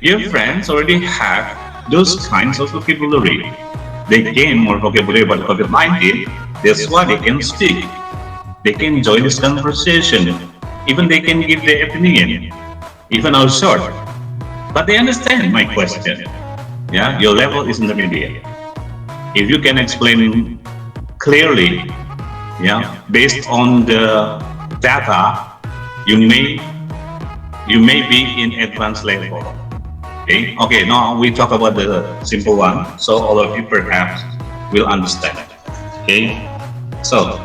your friends already have those kinds of vocabulary. They gain more vocabulary about COVID-19, that's why they can speak. They can join this conversation. Even they can give their opinion, even how short. But they understand my question. Yeah, your level is intermediate. If you can explain clearly, yeah, based on the data, you may be in advanced level. Okay. Okay. Now we talk about the simple one, so all of you perhaps will understand. Okay. So,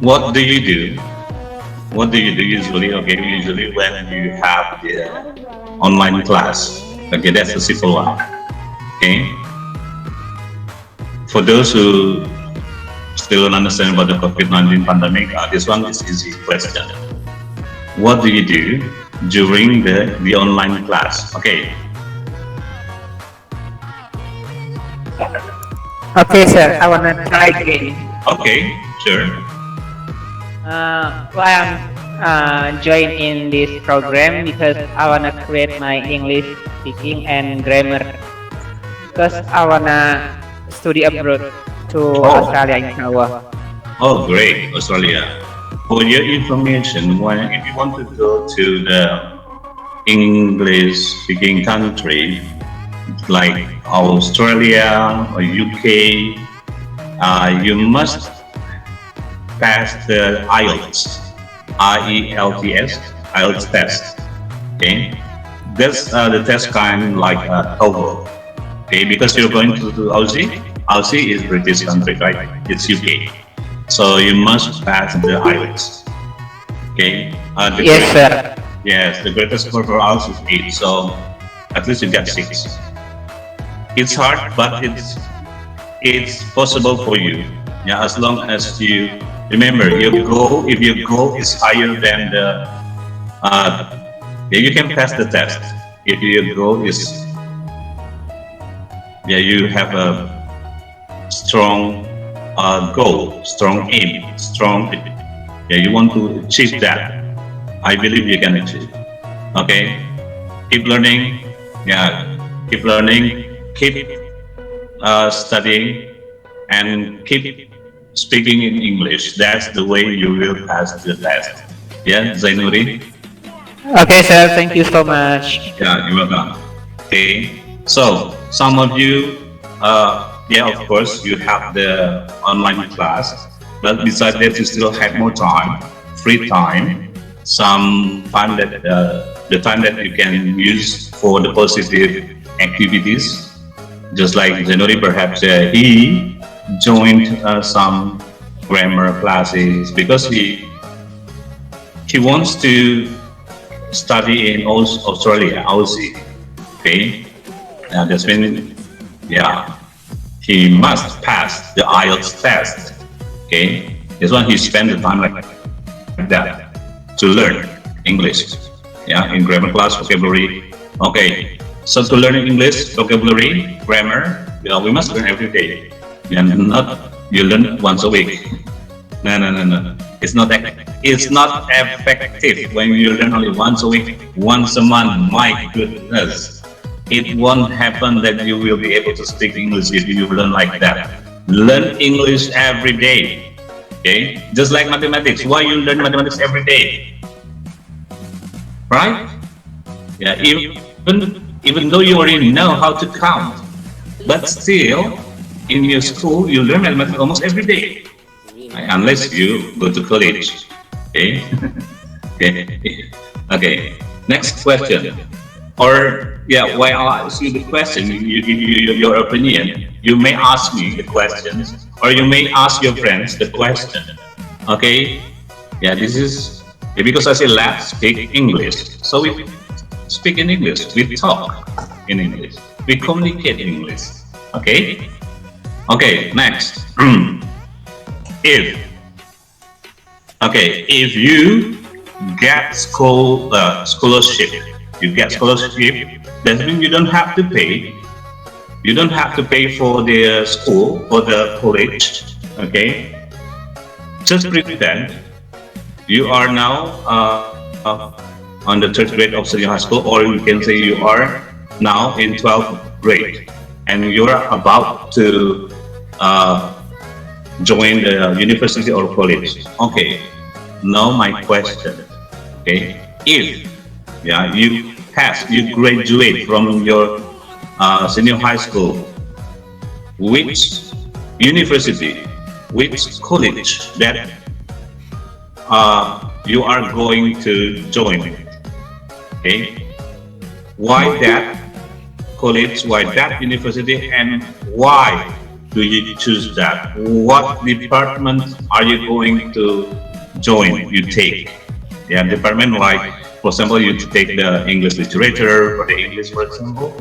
what do you do? What do you do usually? Okay, usually when you have the online class. Okay, that's the simple one. Okay. For those who still don't understand about the COVID-19 pandemic, this one is easy question. What do you do during the online class? Okay. Okay, sir. I wanna try again. Okay, sure. Well, I'm join in this program because I wanna create my English speaking and grammar. Because I wanna study abroad to Australia in Januari. Oh, great, Australia. For your information, if you want to go to the English-speaking country like Australia or UK, you must pass the IELTS, IELTS, IELTS test. Okay, that's the test kind like TOEFL. Okay, because you're going to Aussie. Aussie is British country, right? It's UK. So you must pass the IELTS. Okay. Yes, sir. Yes, the greatest score for us is 8. So at least you get 6. It's hard, but it's possible for you. Yeah, as long as you remember your goal. If your goal is higher than the, yeah, you can pass the test. If your goal is, yeah, you have a strong goal, strong aim, strong, yeah, you want to achieve that. I believe you can achieve. Okay, keep learning. Yeah, keep learning. Keep studying, and keep speaking in English. That's the way you will pass the test. Yeah, Zainuri. Okay, sir. Thank you so much. Yeah, you're welcome. Okay, so some of you, yeah, of course, you have the online class, but besides that, you still have more time, free time, some time that the time that you can use for the positive activities. Just like Januari, perhaps he joined some grammar classes because he wants to study in Australia, Aussie. Okay, that's when, yeah, he must pass the IELTS test. Okay, that's why he spent the time like that to learn English. Yeah, in grammar class, vocabulary. Okay, so to learn English, vocabulary, grammar, you know, we must learn every day, and not you learn once a week. No. It's not effective when you learn only once a week, once a month. My goodness, it won't happen that you will be able to speak English if you learn like that. Learn English every day. Okay, just like mathematics. Why you learn mathematics every day? Right? Yeah, even though you already know how to count, but still, in your school, you learn mathematics almost every day, unless you go to college. Okay. Okay. Next question. Or yeah, while I ask you the question, your opinion, you may ask me the questions, or you may ask your friends the question. Okay, yeah, this is yeah, because I say let's speak English. So we speak in English, we talk in English, we communicate in English. Okay, okay, next. if if you get scholarship, that means you don't have to pay. You don't have to pay for the school or the college. Okay, just pretend you are now on the third grade of senior high school, or you can say you are now in 12th grade, and you are about to join the university or college. Okay, now my question. Okay, if you graduate from your senior high school, which university, which college that you are going to join? Okay, why that college, why that university, and why do you choose that? What department are you going to join, you take? Yeah, department like, for example, you take the English literature, or the English, for example,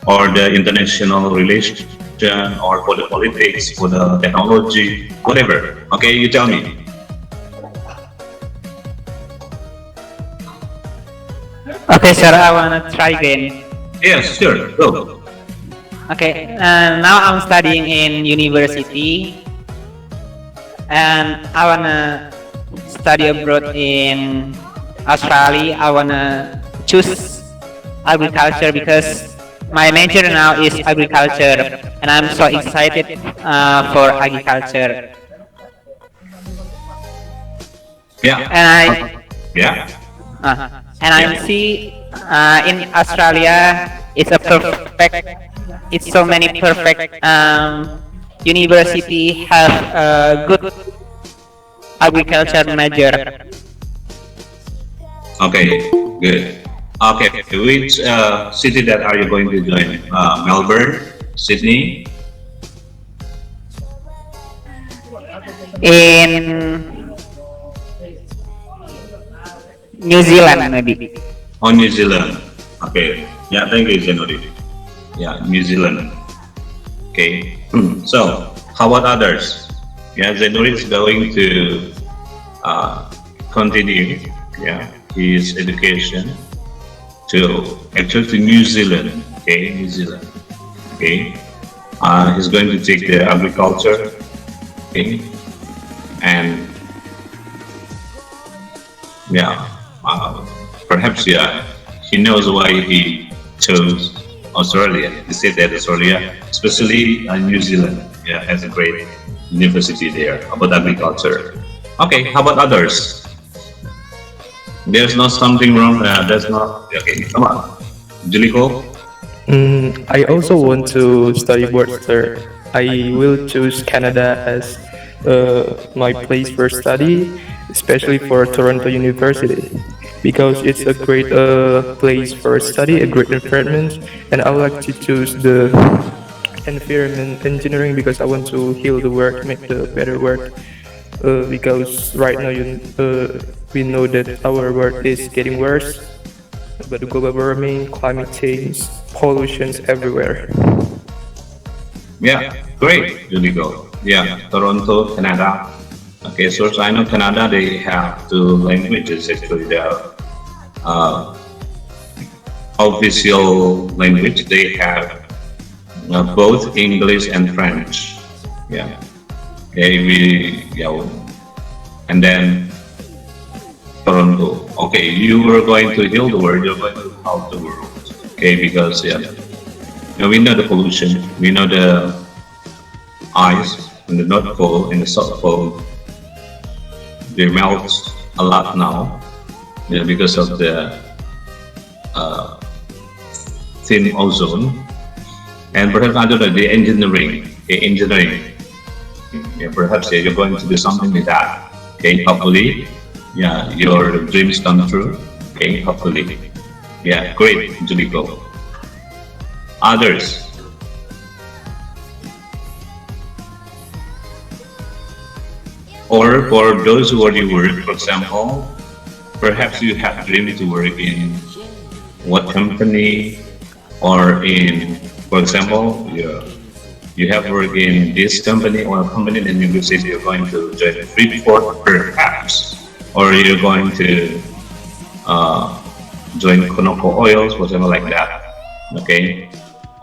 or the international relation, or for the politics, for the technology, whatever. Okay, you tell me. Okay, sir, I wanna try again. Yes, sure, go. Okay, now I'm studying in university, and I wanna study abroad in Australia. I wanna choose agriculture because my major now is agriculture, and I'm so excited for agriculture. Yeah. Yeah. And I see in Australia it's a perfect. It's so many perfect university have a good agriculture major. Okay, good. Okay, which city that are you going to join? Melbourne, Sydney? In New Zealand, maybe. Oh, New Zealand. Okay. Yeah, thank you, Januari. Yeah, New Zealand. Okay. So, how about others? Yeah, Januari is going to continue. Yeah, his education to actually to New Zealand. Okay, New Zealand. Okay. He's going to take the agriculture. Okay. And yeah. Perhaps he knows why he chose Australia. He said that Australia, especially New Zealand, has a great university there about agriculture. Okay, how about others? There's not something wrong. There's not. Okay, come on, Juliko. I also want to study abroad, sir. I will choose Canada as my place for study, especially for Toronto University, because it's a great place for study, a great environment, and I would like to choose the environment engineering because I want to heal the world, make the better world. Because right now we know that our world is getting worse, but the global warming, climate change, pollution's everywhere. Yeah, great, Juliko. Yeah, Toronto, Canada. Okay, so I know Canada, they have two languages actually. They have official language. They have both English and French. Yeah. Okay, and then Toronto. Okay, you are going to heal the world. You're going to help the world. Okay, because we know the pollution. We know the ice in the North Pole, in the South Pole. They melt a lot now, because of the thin ozone, and perhaps I don't know the engineering. Perhaps you're going to do something with that. Okay, hopefully, your dreams come true. Okay, hopefully. Yeah, great, Juliko. Others? Or for those who already work, for example, perhaps you have dreamed to work in what company, or in, for example, you have worked in this company or a company, then you say you're going to join a Freeport perhaps, or you're going to join Conoco Oils, whatever like that. Okay,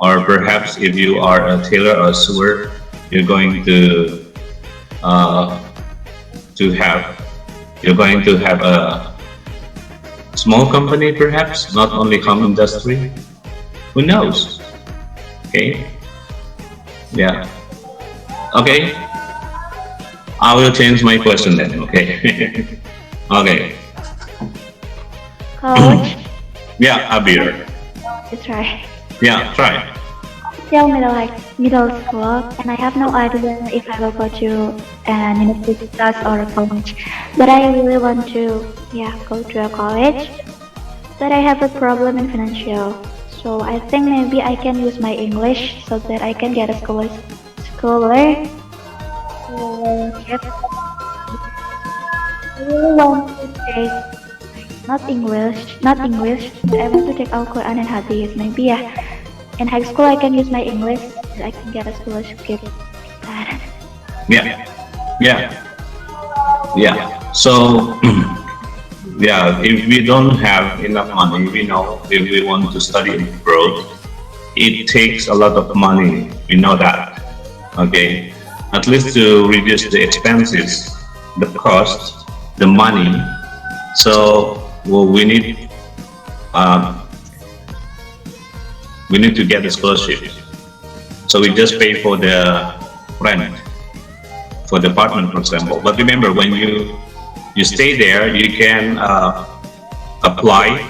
or perhaps if you are a tailor or a sewer, you're going to have you're going to have a small company, perhaps not only home industry. Who knows? Okay. Yeah. Okay. I will change my question then. Okay. Okay. Coach, Yeah, Abir. it's right. Yeah, try. Still middle school, and I have no idea if I will go to an university class or a college. But I really want to, yeah, go to a college. But I have a problem in financial, so I think maybe I can use my English so that I can get a scholar. Yes, I really want to take not English, but I want to take Al-Quran and Hadith. Maybe yeah. In high school, I can use my English. So I can get a scholarship. Yeah. Yeah. Yeah. So, yeah, if we don't have enough money, we know if we want to study abroad, it takes a lot of money. We know that. Okay. At least to reduce the expenses, the cost, the money. So, well, we need to get the scholarship. So we just pay for the rent for the apartment, for example. But remember, when you stay there, you can apply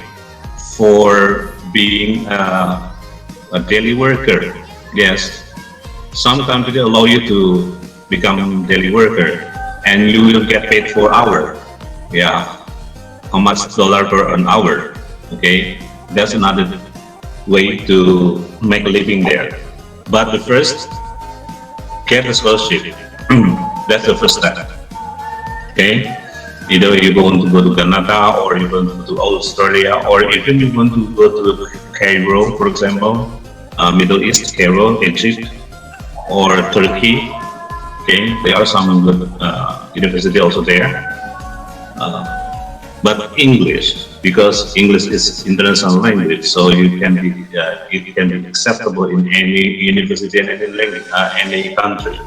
for being a daily worker. Yes, some countries allow you to become daily worker, and you will get paid for hour. Yeah, how much dollar per an hour? Okay, that's another way to make a living there. But the first, get the scholarship. That's the first step. Okay, either you want to go to Canada, or you want to go to Australia, or even you want to go to Cairo, for example, Middle East, Cairo, Egypt, or Turkey. Okay, there are some good university also there. But English, because English is international language, so it can be acceptable in any university and any language, any country.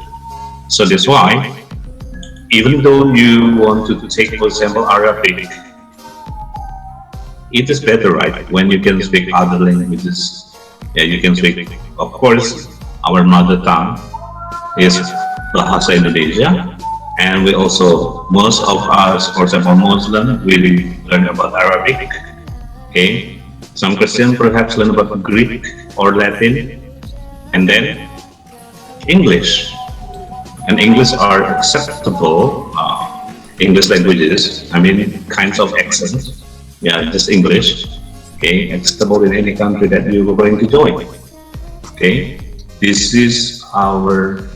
So that's why, even though you want to take, for example, Arabic, it is better, right, when you can speak other languages. Yeah, you can speak. Of course, our mother tongue is Bahasa Indonesia. And we also, most of us, for example, Muslim, we learn about Arabic. Okay, some Christian perhaps learn about Greek or Latin, and then English. And English are acceptable English languages. I mean, kinds of accents. Yeah, just English. Okay, acceptable in any country that you are going to join. Okay, this is our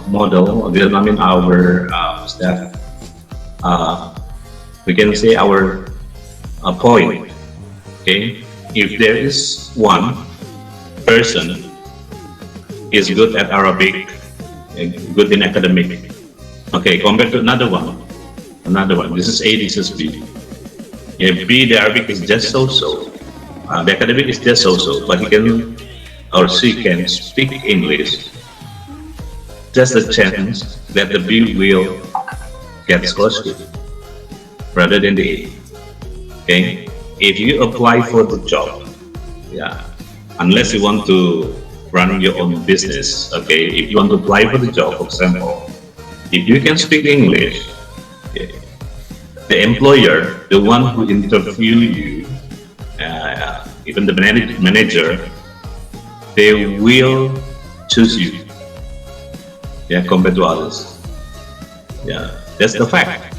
model. I mean, our we can say our point. Okay, if there is one person is good at Arabic, good in academic, okay, compared to another one. This is A, this is B. Yeah, B, the Arabic is just so-so. The academic is just so-so, but he can or she can speak English. Just a chance that the B will get scholarship rather than the A. Okay, if you apply for the job, yeah, unless you want to run your own business, okay, if you want to apply for the job, for example, if you can speak English, okay, the employer, the one who interview you, even the manager, they will choose you. Yeah, compared to others. Yeah, that's the fact.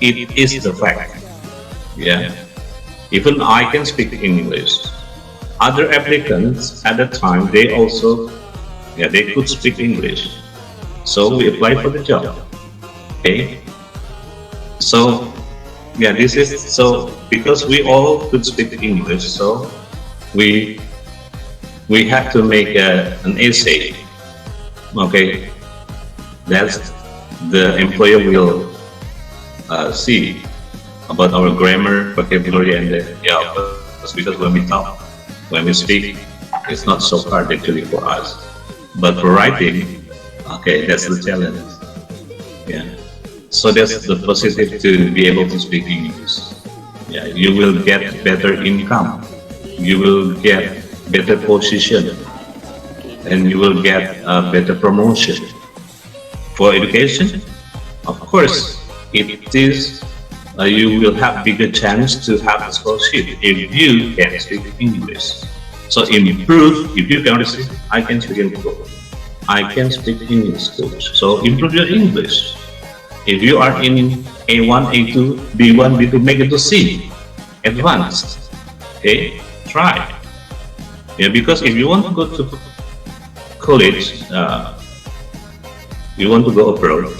It is the fact. Yeah, Even I can speak English. Other applicants at the time, they also, they could speak English. So we apply for the job. Okay. So, this is so because we all could speak English. So we have to make an essay. Okay. That's the employer will see about our grammar, vocabulary, and because when we talk, when we speak, it's not so hard actually for us. But for writing, okay, that's the challenge. Yeah. So that's the positive to be able to speak English. Yeah, you will get better income, you will get better position, and you will get a better promotion. For education, of course, it is you will have bigger chance to have a scholarship if you can speak English. So improve, if you can receive, I can speak English, I can speak English coach. So improve your English. If you are in A1, A2, B1, B2, make it to C, advanced. Okay, try. Yeah, because if you want to go to college, you want to go abroad,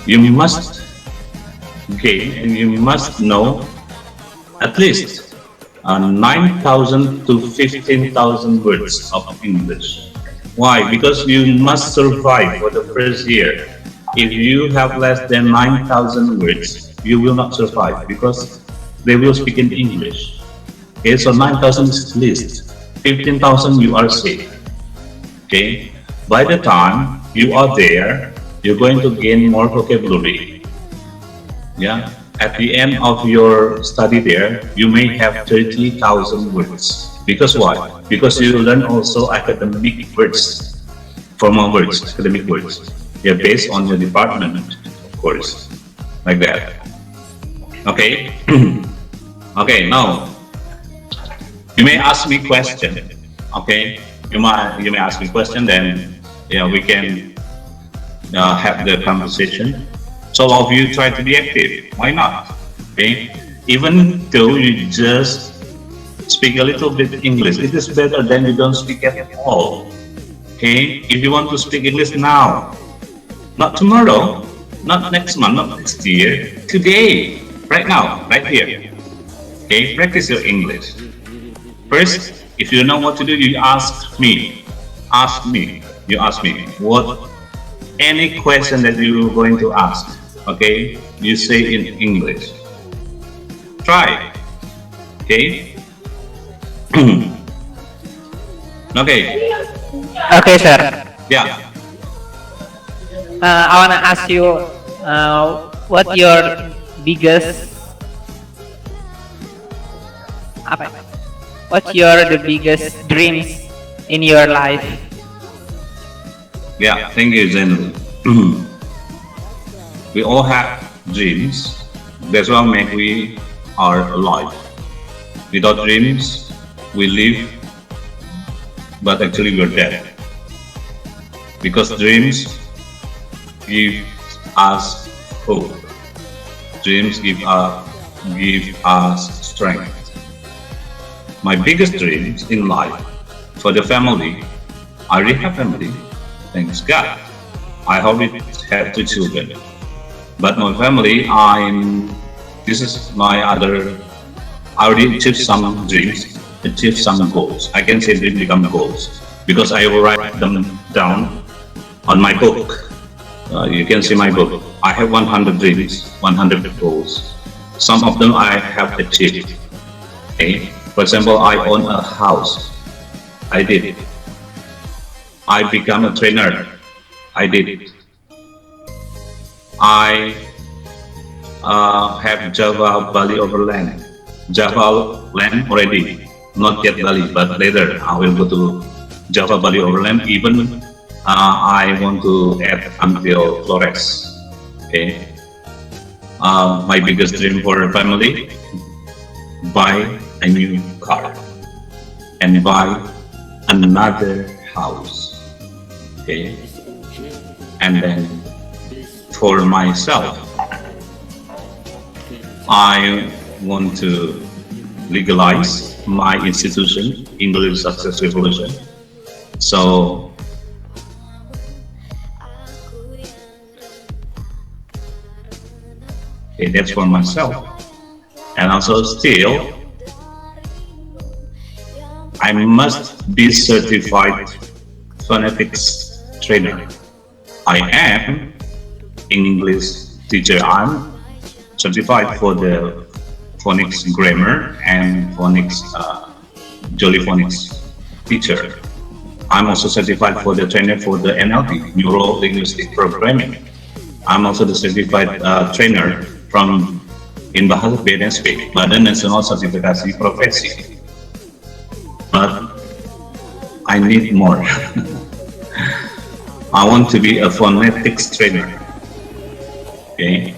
you must gain and you must know at least 9,000 to 15,000 words of English. Why? Because you must survive for the first year. If you have less than 9,000 words, you will not survive because they will speak in English. Okay, so 9,000 is least. 15,000 you are safe. Okay, by the time you are there, you're going to gain more vocabulary. Yeah, at the end of your study there, you may have 30,000 words. Because why? Because you learn also academic words, formal words, academic words. Yeah, based on your department, of course, like that. Okay. Okay. Now, you may ask me question. Okay. You may ask me question. Then, we can have the conversation. Some of you try to be active. Why not? Okay. Even though you just speak a little bit English, it is better than you don't speak at all. Okay. If you want to speak English now, not tomorrow, not next month, not next year, today, right now, right here. Okay, practice your English. First, if you know what to do, you ask me. Ask me. You ask me what any question that you're going to ask. Okay, you say in English. Try. Okay. Okay. Okay, sir. Yeah. I wanna ask you, what your biggest, what's the biggest dreams in your life? Yeah, thank you, Zen. We all have dreams. That's what make we are alive. Without dreams, we live, but actually we're dead. Because dreams give us hope. Dreams give us strength. My biggest dreams in life for the family, I already have family, thanks God. I already have 2 children. But my family, this is my other, I already achieved some dreams, achieved some goals. I can say dreams become goals because I will write them down on my book. You can see my book. I have 100 dreams, 100 goals. Some of them I have achieved. Okay? For example, I own a house. I did it. I become a trainer. I did it. I have Java Bali overland. Java land already, not yet Bali, but later I will go to Java Bali overland. Even I want to add until Flores. Okay. My biggest dream for a family: buy a new car and buy another house. Okay. And then for myself, I want to legalize my institution, English Success Revolution. So okay, that's for myself. And also still, I must be certified phonetics trainer. I am English teacher. I'm certified for the phonics grammar and phonics Jolly Phonics teacher. I'm also certified for the trainer for the NLP, Neuro Linguistic Programming. I'm also the certified trainer from in Bahasa BNSP, Badan Nasional Sertifikasi Profesi. But I need more. I want to be a phonetics trainer. Okay.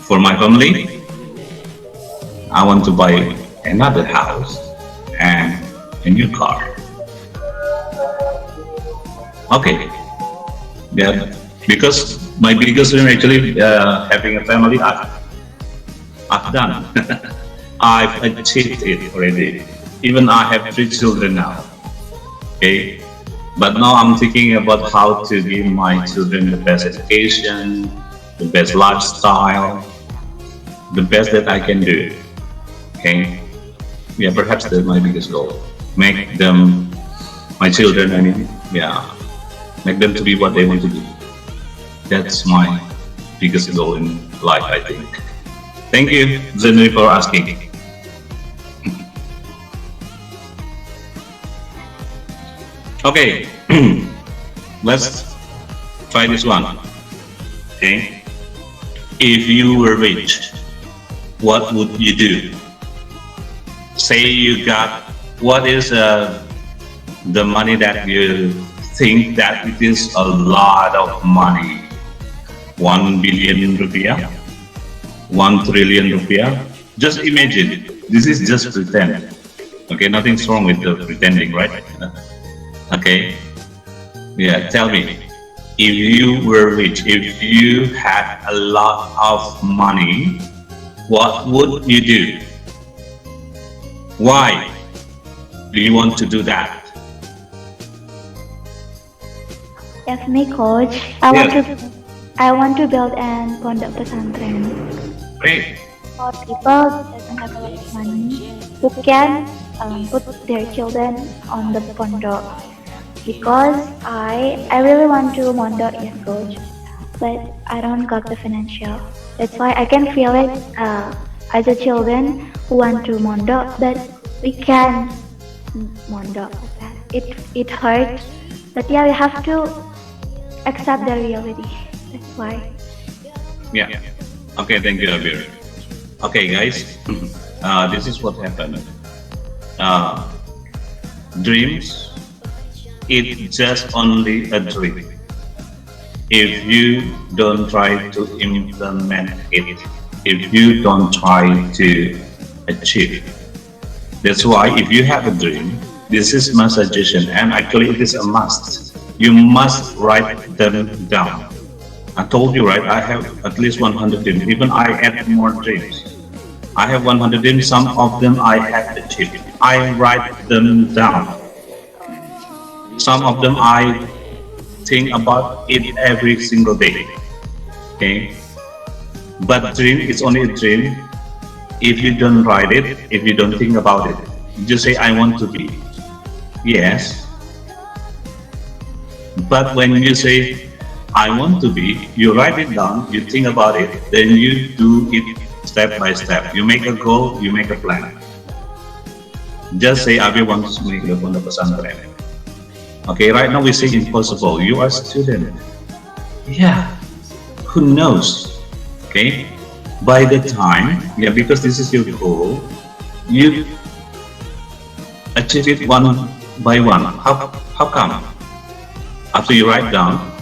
For my family, I want to buy another house and a new car. Okay. Yeah, because my biggest dream actually having a family, I've done. I've achieved it already. Even I have 3 children now. Okay. But now I'm thinking about how to give my children the best education, the best lifestyle, the best that I can do. Okay. Yeah, perhaps that's my biggest goal. Make them, my children, I mean, yeah, make them to be what they want to be. That's my biggest goal in life, I think. Thank you, Januari, for asking. Okay, let's try this one. Okay, if you were rich, what would you do? Say you got, what is the money that you think that it is a lot of money? 1 billion rupiah, 1 trillion rupiah. Just imagine. This is just pretend. Okay, nothing's wrong with the pretending, right? Okay. Yeah, tell me, if you were rich, if you had a lot of money, what would you do? Why do you want to do that? Yes, me, coach. I want to build an pondok pesantren. Great. For people who doesn't have a lot of money, who can put their children on the pondok. Because I really want to mondok, yes, coach, but I don't got the financial. That's why I can feel it as a children who want to mondok, but we can mondok. It hurts, but yeah, we have to accept the reality. That's why. Yeah. Okay, thank you, Abir. Okay, guys, this is what happened. Dreams, it's just only a dream. If you don't try to implement it, if you don't try to achieve. That's why if you have a dream, this is my suggestion, and actually it is a must. You must write them down. I told you, right, I have at least 100 dreams. Even I add more dreams. I have 100 dreams, some of them I have achieved. I write them down. Some of them I think about it every single day. Okay? But dream is only a dream if you don't write it, if you don't think about it. You just say, I want to be. Yes. But when you say, I want to be, you write it down, you think about it, then you do it step by step. You make a goal, you make a plan. Just say, Abi wants to make the pondok pesantren. Okay, right now we say impossible. You are a student. Yeah, who knows? Okay, by the time, yeah, because this is your goal, you achieve it one by one. How come? After you write down,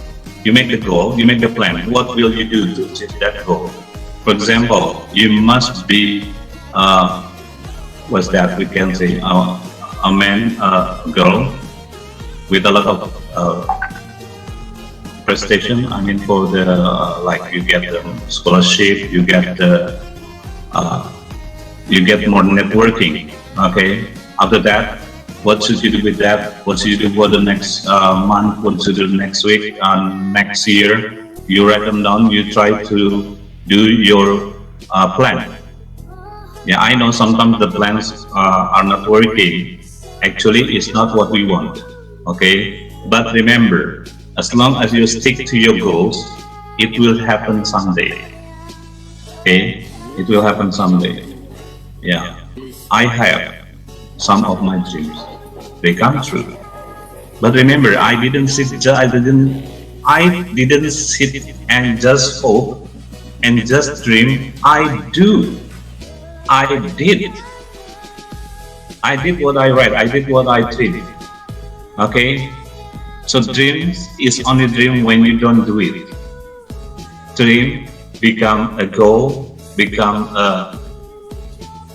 you make the goal, you make the plan. What will you do to achieve that goal? For example, you must be, what's that? We can say a man, a girl, with a lot of prestation. I mean, for the like, you get the scholarship, you get the You get more networking. Okay. After that, what should you do with that? What should you do for the next month? What should you do next week? Next year? You write them down. You try to do your plan. Yeah, I know sometimes the plans are not working. Actually, it's not what we want. Okay, but remember, as long as you stick to your goals, it will happen someday. Okay, it will happen someday. Yeah, I have some of my dreams. They come true. But remember, I didn't sit and just hope and just dream. I did. I did what I read. I did what I did. Okay? So dreams is only dream when you don't do it. Dream become a goal, become a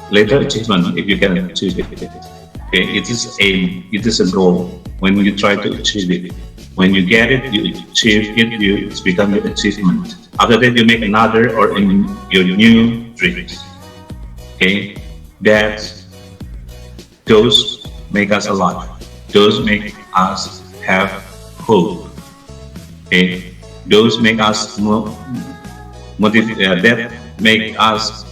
later achievement if you can achieve it. Okay? It is a goal when you try to achieve it. When you get it, you achieve it, it's become your achievement. After that, you make another or your new dreams. Okay? Those make us alive. Those make us have hope. Okay, those make us that make us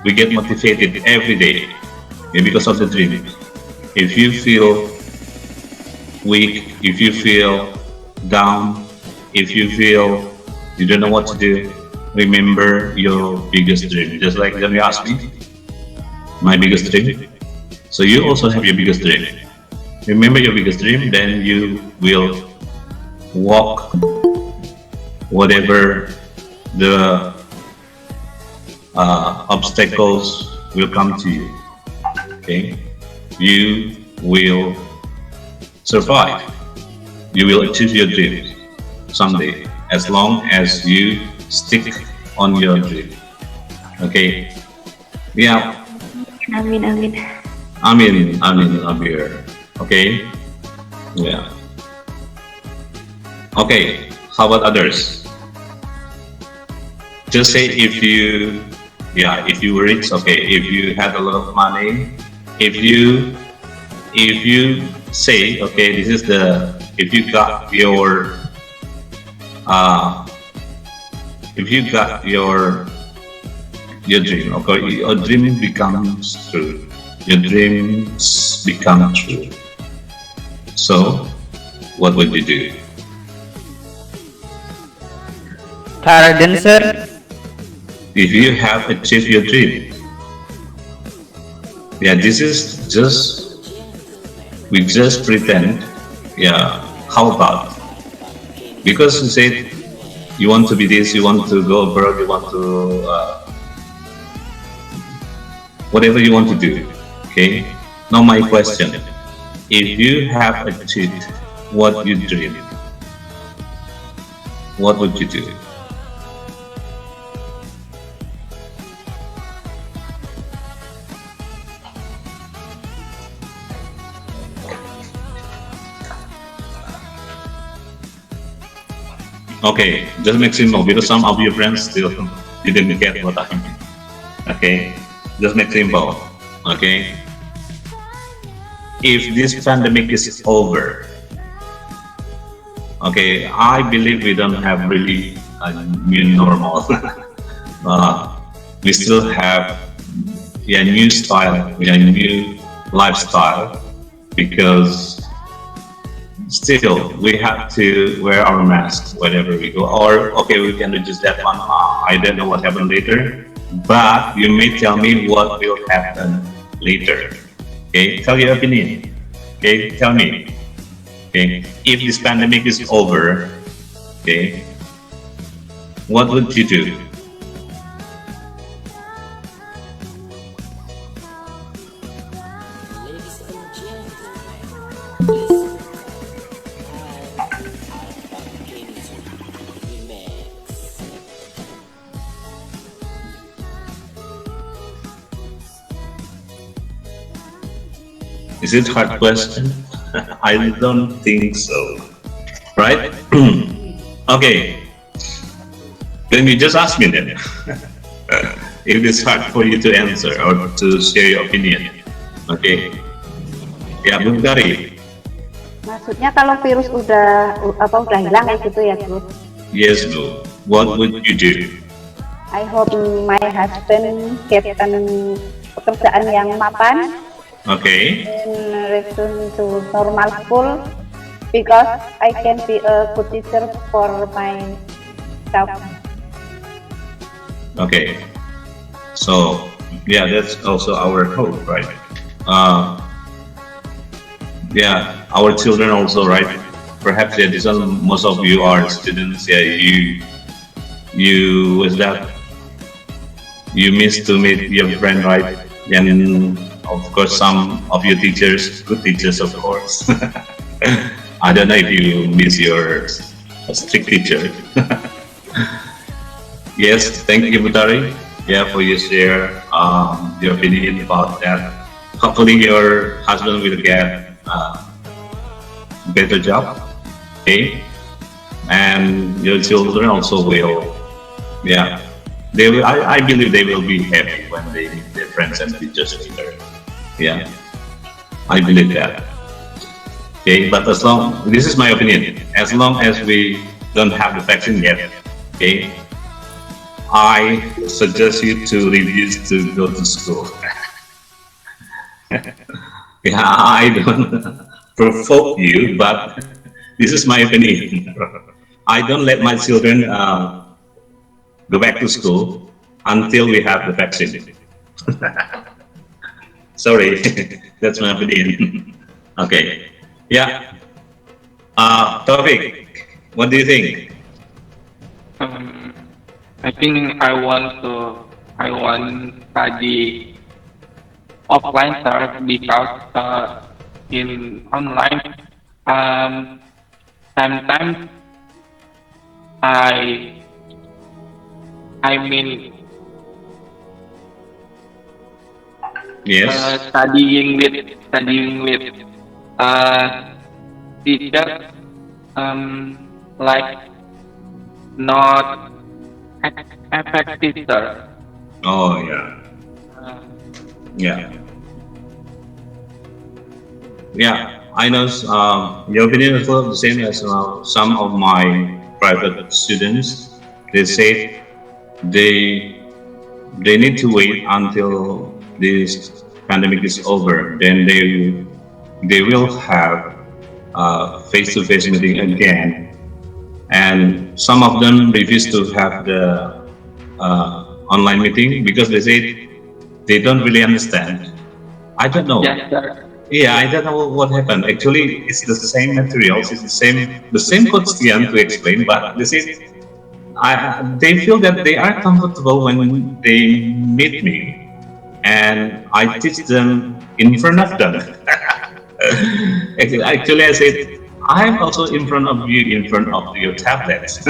we get motivated every day, okay, because of the dream. If you feel weak, if you feel down, if you feel you don't know what to do, remember your biggest dream. Just like when you asked me, my biggest dream. So you also have your biggest dream. Remember your biggest dream, then you will walk whatever the obstacles will come to you. Okay, you will survive. You will achieve your dreams someday, as long as you stick on your dream. Okay. Yeah. Amin, amin. Amin, Abir. Okay. Yeah. Okay. How about others? Just say if you were rich. Okay. If you had a lot of money. If you say, okay, this is if you got your dream, okay, your dream becomes true. Your dreams become true. So, what would you do? Pardon, sir? If you have achieved your dream, yeah, this is we just pretend. Yeah, how about? Because you said you want to be this, you want to go abroad, you want to whatever you want to do. Okay. Now my question: if you have achieved what you dream, what would you do? Okay, just make simple because some of your friends still didn't get what I mean. Okay, just make simple. Okay, if this pandemic is over, okay, I believe we don't have really a new normal. We still have a new style, a new lifestyle, because still we have to wear our masks wherever we go. Or okay, we can reduce that one. I don't know what happened later, but you may tell me what will happen later. Okay, tell your opinion. Okay, tell me. Okay, if this pandemic is over, okay, what would you do? Is it a hard question? I don't think so. Right? Okay. Then you just ask me then. it is hard for you to answer or to share your opinion. Okay. Ya, Bu Tari. Maksudnya kalau virus udah hilang kayak gitu ya, Bro? Yes, Bu. What would you do? I hope my husband get pekerjaan yang mapan. Okay. And return to normal school because I can be a good teacher for my child. Okay. So, yeah, that's also our hope, right? Yeah, our children also, right? Perhaps most of you are students. Yeah, you was that you miss to meet your friend, right? And of course, some of your teachers, good teachers, of course. I don't know if you miss your strict teacher. Yes, thank you, Butari. Yeah, for your share, your opinion about that. Hopefully, your husband will get better job, okay? And your children also will. Yeah, they will. I believe they will be happy when they meet their friends and teachers later. Yeah, I believe that. Okay, but this is my opinion. As long as we don't have the vaccine yet, okay, I suggest you to refuse to go to school. Yeah, I don't provoke you, but this is my opinion. I don't let my children go back to school until we have the vaccine. Sorry, that's my opinion. Okay, yeah. Taufik, what do you think? I think I want study offline sir because in online sometimes I mean yes, studying with teachers like not effective sir. Oh yeah, yeah. Yeah, I know your opinion is the same as some of my private students. They say they need to wait until this pandemic is over. Then they will have face-to-face meeting again. And some of them refuse to have the online meeting because they say they don't really understand. I don't know. Yes, sir. Yeah, I don't know what happened. Actually, it's the same materials, it's the same code Tian to explain, but they say they feel that they are comfortable when they meet me, and I teach them in front of them. Actually, I said I'm also in front of you, in front of your tablets.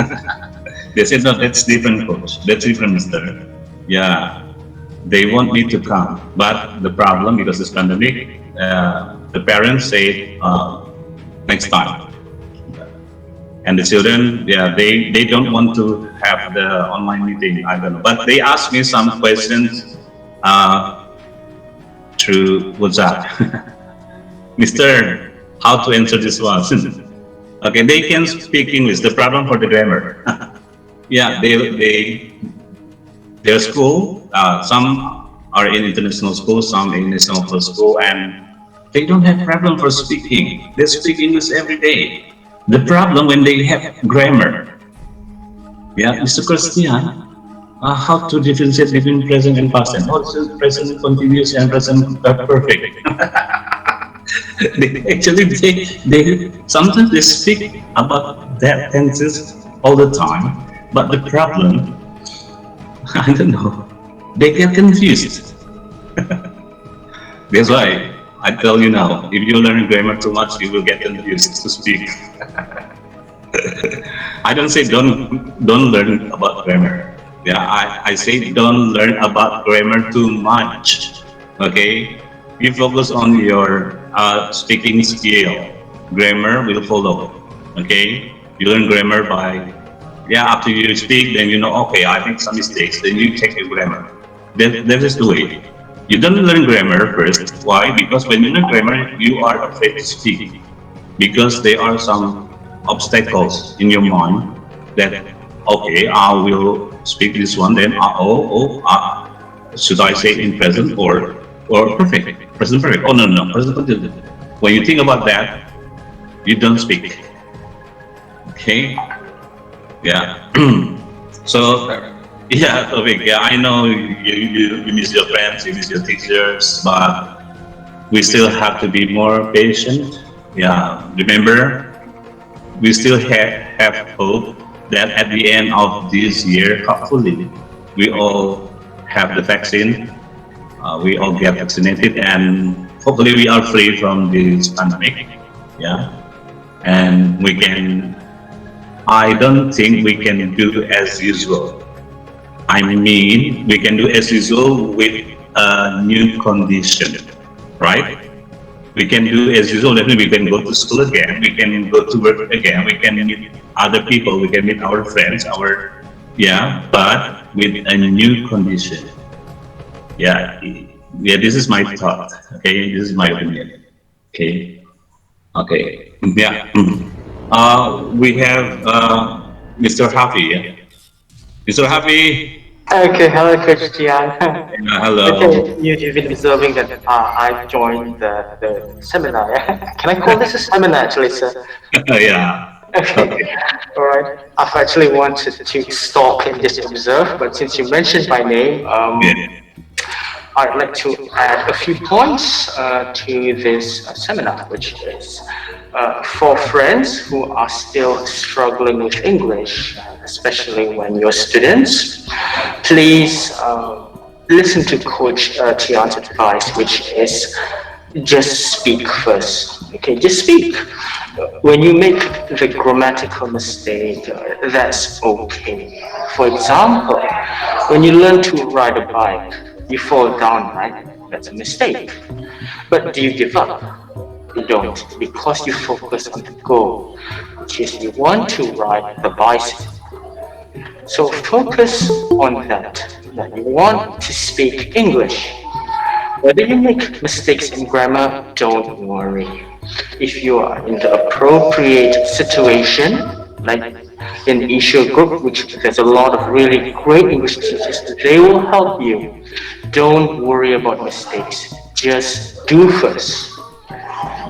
They said no, that's different, coach. That's different, mister. Yeah. They want me to come, but the problem because this pandemic, the parents say next time, and the children, yeah, they don't want to have the online meeting. I don't know, but they asked me some questions through WhatsApp. Mister, how to answer this one? Okay, they can speak English. The problem for the grammar. Yeah, their school, some are in international school, some in national school, and they don't have problem for speaking. They speak English every day. The problem when they have grammar. Yeah, Mr. Christian, how to differentiate between present and past tense? What's present continuous and present perfect? they sometimes they speak about that tenses all the time, but the problem, I don't know, they get confused. That's why I tell you now, if you learn grammar too much, you will get confused to speak. I don't say don't learn about grammar. Yeah, I say don't learn about grammar too much. Okay, you focus on your speaking skill. Grammar will follow. Okay, you learn grammar by after you speak, then you know, okay, I make some mistakes. Then you check your grammar. That is the way. You don't learn grammar first. Why? Because when you learn grammar, you are afraid to speak because there are some obstacles in your mind that okay, I will speak this one. Then should I say in present or perfect? Present perfect. Oh no no no, present perfect. When you think about that, you don't speak. Okay. Yeah. So, yeah, Taufik, yeah, I know you miss your friends, you miss your teachers, but we still have to be more patient. Yeah, remember, we still have hope that at the end of this year, hopefully, we all have the vaccine, we all get vaccinated, and hopefully we are free from this pandemic. Yeah, and we can. I don't think we can do as usual. I mean, we can do as usual with a new condition, right? We can do as usual. Definitely, we can go to school again. We can go to work again. We can meet other people. We can meet our friends. But with a new condition. Yeah, yeah. This is my thought. Okay, this is my opinion. Okay, okay. Yeah. We have Mr. Happy. Yeah? Mr. Happy. Okay, hello, Coach Tian. Hello. Okay, you've been observing that I joined the seminar. Yeah? Can I call this a seminar, actually, sir? Yeah. Okay, all right. I've actually wanted to stalk and just observe, but since you mentioned my name, I'd like to add a few points to this seminar, which is for friends who are still struggling with English, especially when you're students, please listen to Coach Tian's advice, which is just speak first. Okay, just speak. When you make the grammatical mistake, that's okay. For example, when you learn to ride a bike, you fall down, right? That's a mistake. But do you give up? You don't, because you focus on the goal, which is you want to ride the bicycle. So focus on that you want to speak English. Whether you make mistakes in grammar, don't worry. If you are in the appropriate situation, like in ESuRe group, which there's a lot of really great English teachers, they will help you. Don't worry about mistakes. Just do first.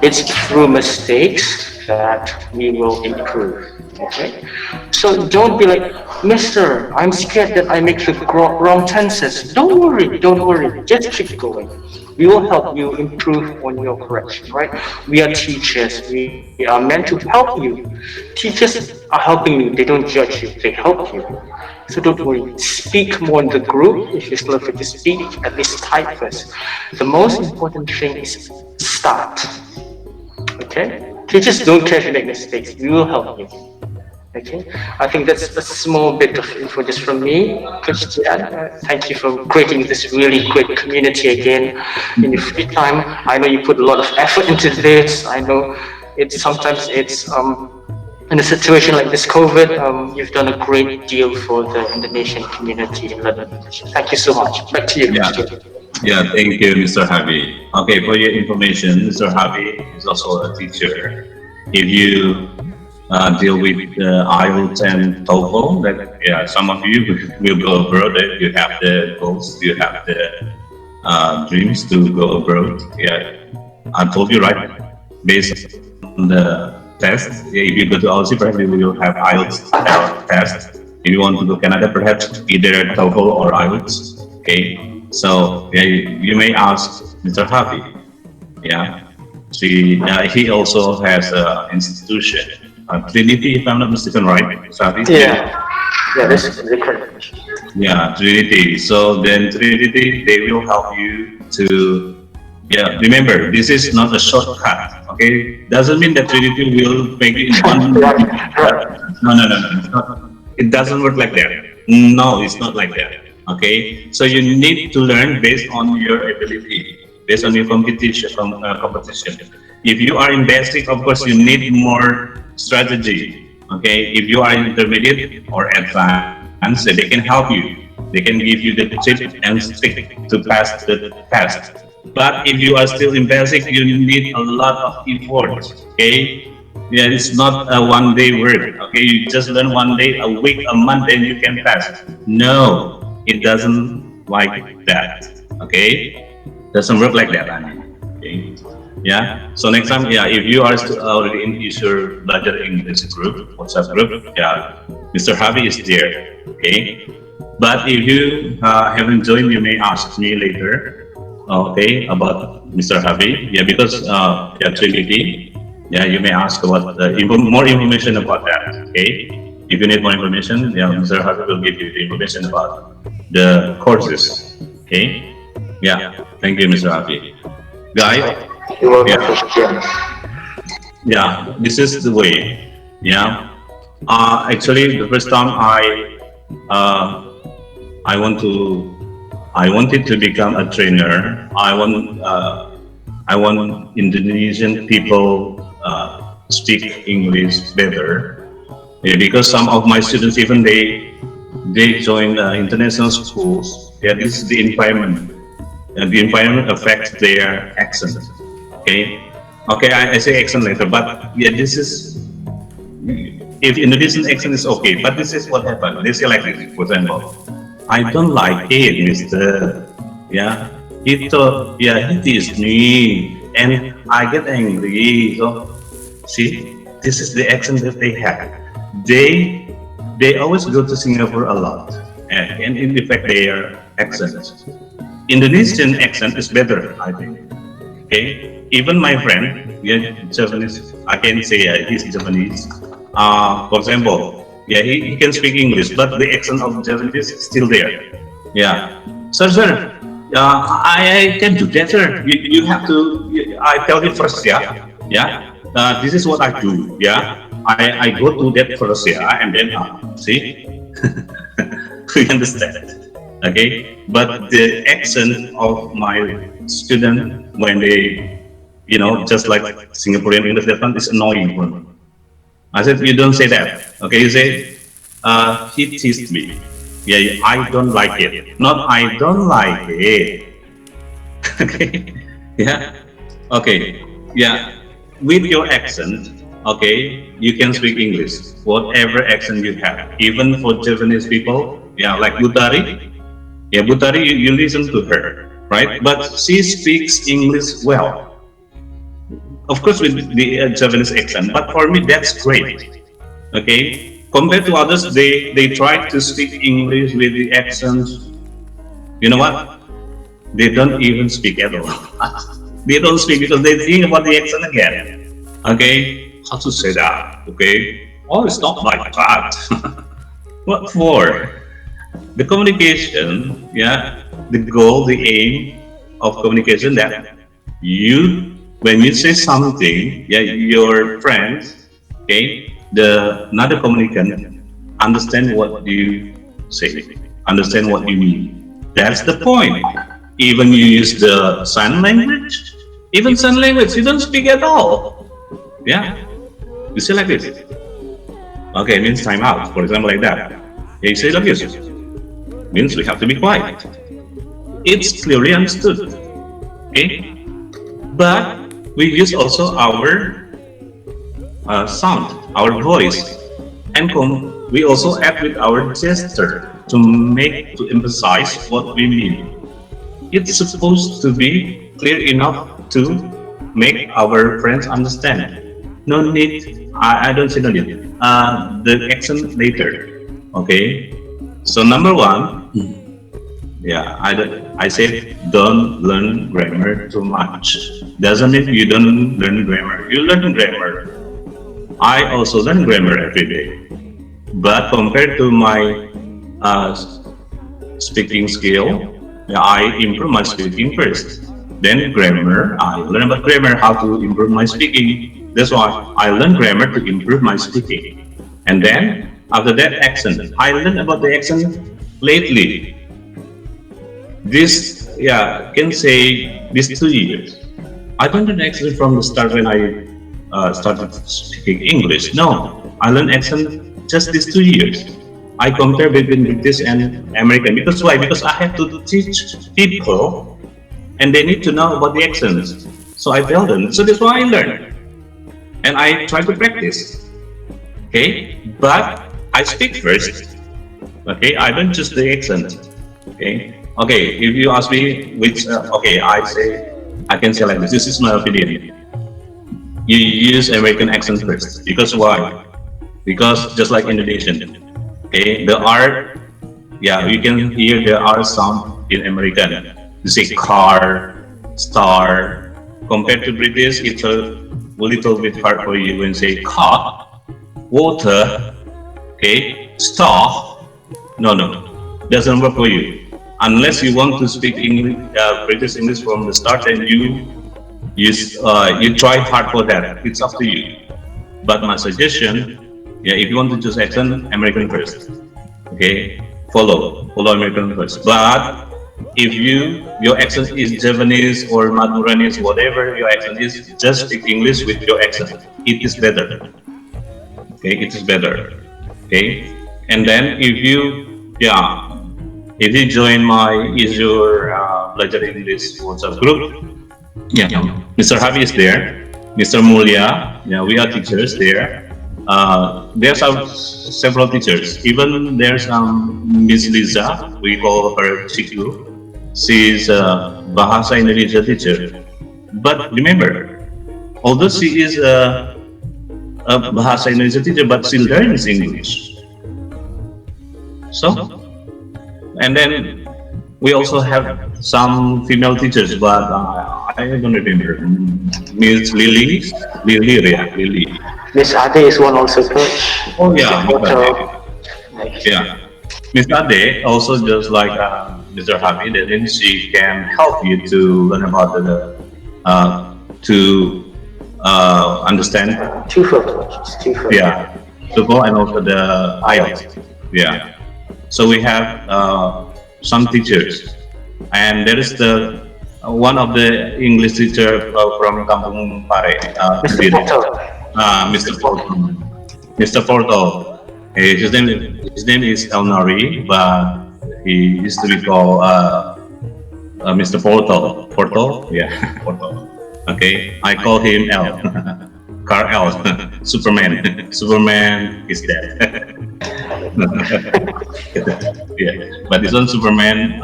It's through mistakes that we will improve. Okay? So don't be like, Mister, I'm scared that I make the wrong tenses. Don't worry. Just keep going. We will help you improve on your correction, right? We are teachers. We are meant to help you. Teachers are helping you. They don't judge you. They help you. So don't worry. Speak more in the group. If you still have to speak, at least type first. The most important thing is start. Okay? Teachers don't care if you make mistakes. We will help you. Okay, I think that's a small bit of info just from me, Coach Tian. Thank you for creating this really great community again in your free time. I know you put a lot of effort into this. I know sometimes it's in a situation like this COVID, you've done a great deal for the Indonesian community in London. Thank you so much. Back to you, Coach Tian. Yeah, thank you, Mr. Harvey. Okay, for your information, Mr. Harvey is also a teacher. If you deal with IELTS and TOEFL, that some of you will go abroad. You have the goals, you have the dreams to go abroad. Yeah, I told you right. Based on the test, if you go to Aussie, perhaps you will have IELTS test. If you want to go to Canada, perhaps either TOEFL or IELTS. Okay, so you may ask Mr. Harvey. Yeah, he also has an institution. Trinity, if I'm not mistaken, right? Safi? Yeah, this is the correct. Yeah, Trinity. So then Trinity, they will help you to, remember, this is not a shortcut, okay? Doesn't mean that Trinity will make it in one. No. It's not, it doesn't work like that. No, it's not like that, okay? So you need to learn based on your ability, based on your competition. If you are in basic, of course, you need more strategy. Okay, if you are intermediate or advanced, they can help you. They can give you the tip and stick to pass the test. But if you are still in basic, you need a lot of effort. Okay, yeah, it's not a one-day work. Okay, you just learn one day, a week, a month, and you can pass. No, it doesn't like that. Okay, doesn't work like that. I mean, okay. Yeah. So next time, yeah, if you are already in ESuRe Belajar English group, WhatsApp group, yeah, Mr. Harvey is there. Okay. But if you haven't joined, you may ask me later. Okay, about Mr. Harvey. Yeah, because yeah, Trinity. Yeah, you may ask about more information about that. Okay. If you need more information, yeah, Mr. Harvey will give you the information about the courses. Okay. Yeah. Thank you, Mr. Harvey. Guys. Yeah, this is the way. Yeah, actually, the first time I wanted to become a trainer. I want Indonesian people speak English better. Yeah, because some of my students, even they join international schools. Yeah, this is the environment, and the environment affects their accent. Okay, okay, I say accent later, but yeah, this is, if Indonesian accent is okay, but this is what happened. They say like this, for example, I don't like it, Mister. Yeah, he thought, yeah, he teased me, and I get angry. So, see, this is the accent that they have. They always go to Singapore a lot, and in fact, their accent, Indonesian accent is better, I think. Okay, even my friend, yeah, Japanese, I can say he's Japanese. For example, yeah, he can speak English, but the accent of Japanese is still there. Yeah, sir, I can do better. You have to. I tell you first, yeah, yeah. This is what I do. Yeah, I go to that first, yeah, and then see, we understand. Okay, but the accent of my student when they, just like Singaporean English, that one is annoying for me. I said, you don't say that. Okay, you say, he teased me. Yeah, I don't like it. Not I don't like it. Okay, yeah, okay, yeah. With your accent, okay, you can speak English, whatever accent you have. Even for Japanese people, yeah, like Butari. Yeah, Butari, you listen to her, right? But she speaks English well. Of course, with the Japanese accent. But for me, that's great. Okay, compared to others, they try to speak English with the accent. You know what? They don't even speak at all. They don't speak because they think about the accent again. Okay, how to say that? Okay, oh, it's not like that. What for? The communication, yeah, the goal, the aim of communication, that when you say something, yeah, your friends, okay, another communicant understand what you say, understand what you mean. That's the point. Even you use the sign language, even sign language, you don't speak at all. Yeah, you say like this. Okay, it means time out, for example, like that. Yeah, you say like this. Means we have to be quiet. It's clearly understood. Okay, but we use also our sound, our voice, and we also add with our gesture to emphasize what we mean. It's supposed to be clear enough to make our friends understand. No need. I don't say no need. The accent later. Okay. So number one, yeah, I said don't learn grammar too much. Doesn't mean you don't learn grammar. You learn grammar. I also learn grammar every day. But compared to my speaking skill, yeah, I improve my speaking first. Then grammar, I learn about grammar, how to improve my speaking. That's why I learn grammar to improve my speaking. And then after that, accent. I learned about the accent lately. This, yeah, can say these 2 years. I don't learn accent from the start when I started speaking English. No, I learned accent just these 2 years. I compare between British and American. Because why? Because I have to teach people, and they need to know about the accents. So I tell them. So that's why I learn, and I try to practice. Okay, but I speak first. Okay, I don't choose the accent. Okay. If you ask me which, okay, I can say like this. This is my opinion. You use American accent first. Because why? Because just like Indonesian, okay, the R, yeah, you can hear the R sound in American. You say car, star. Compared to British, it's a little bit hard for you when you say car, water, okay, star. No, doesn't work for you. Unless you want to speak English, British English from the start, and you try hard for that. It's up to you. But my suggestion, yeah, if you want to choose accent, American first. Okay, follow American first. But if your accent is Japanese or Maduranese, whatever your accent is, just speak English with your accent. It is better. Okay, it is better. Okay, and then if you join my ESuRe Belajar English WhatsApp group, yeah, Mr. Harvey is there, Mr. Mulya, yeah, we are teachers there. There's several teachers. Even there's Miss Liza, we call her Chiku. She's a Bahasa Indonesia teacher. But remember, although she is a Bahasa Indonesia teacher, but she learns English. So, and then we also have some female teachers, but I don't remember. Miss Lily. Miss Ade is one also, coach. Oh yeah, Miss Ade. Yeah, Miss Ade also just like Mr. Hamid, and then she can help you to learn about to understand TOEFL. Yeah, TOEFL and also the IELTS. Yeah. So we have some teachers, and there is the one of the English teacher from Kampung Pare, Mr. Porto. His name is Elnari, but he used to be called Mr. Porto. Yeah, Porto. Okay, I call him L. Car L. Superman. Superman is dead. Yeah, but this one Superman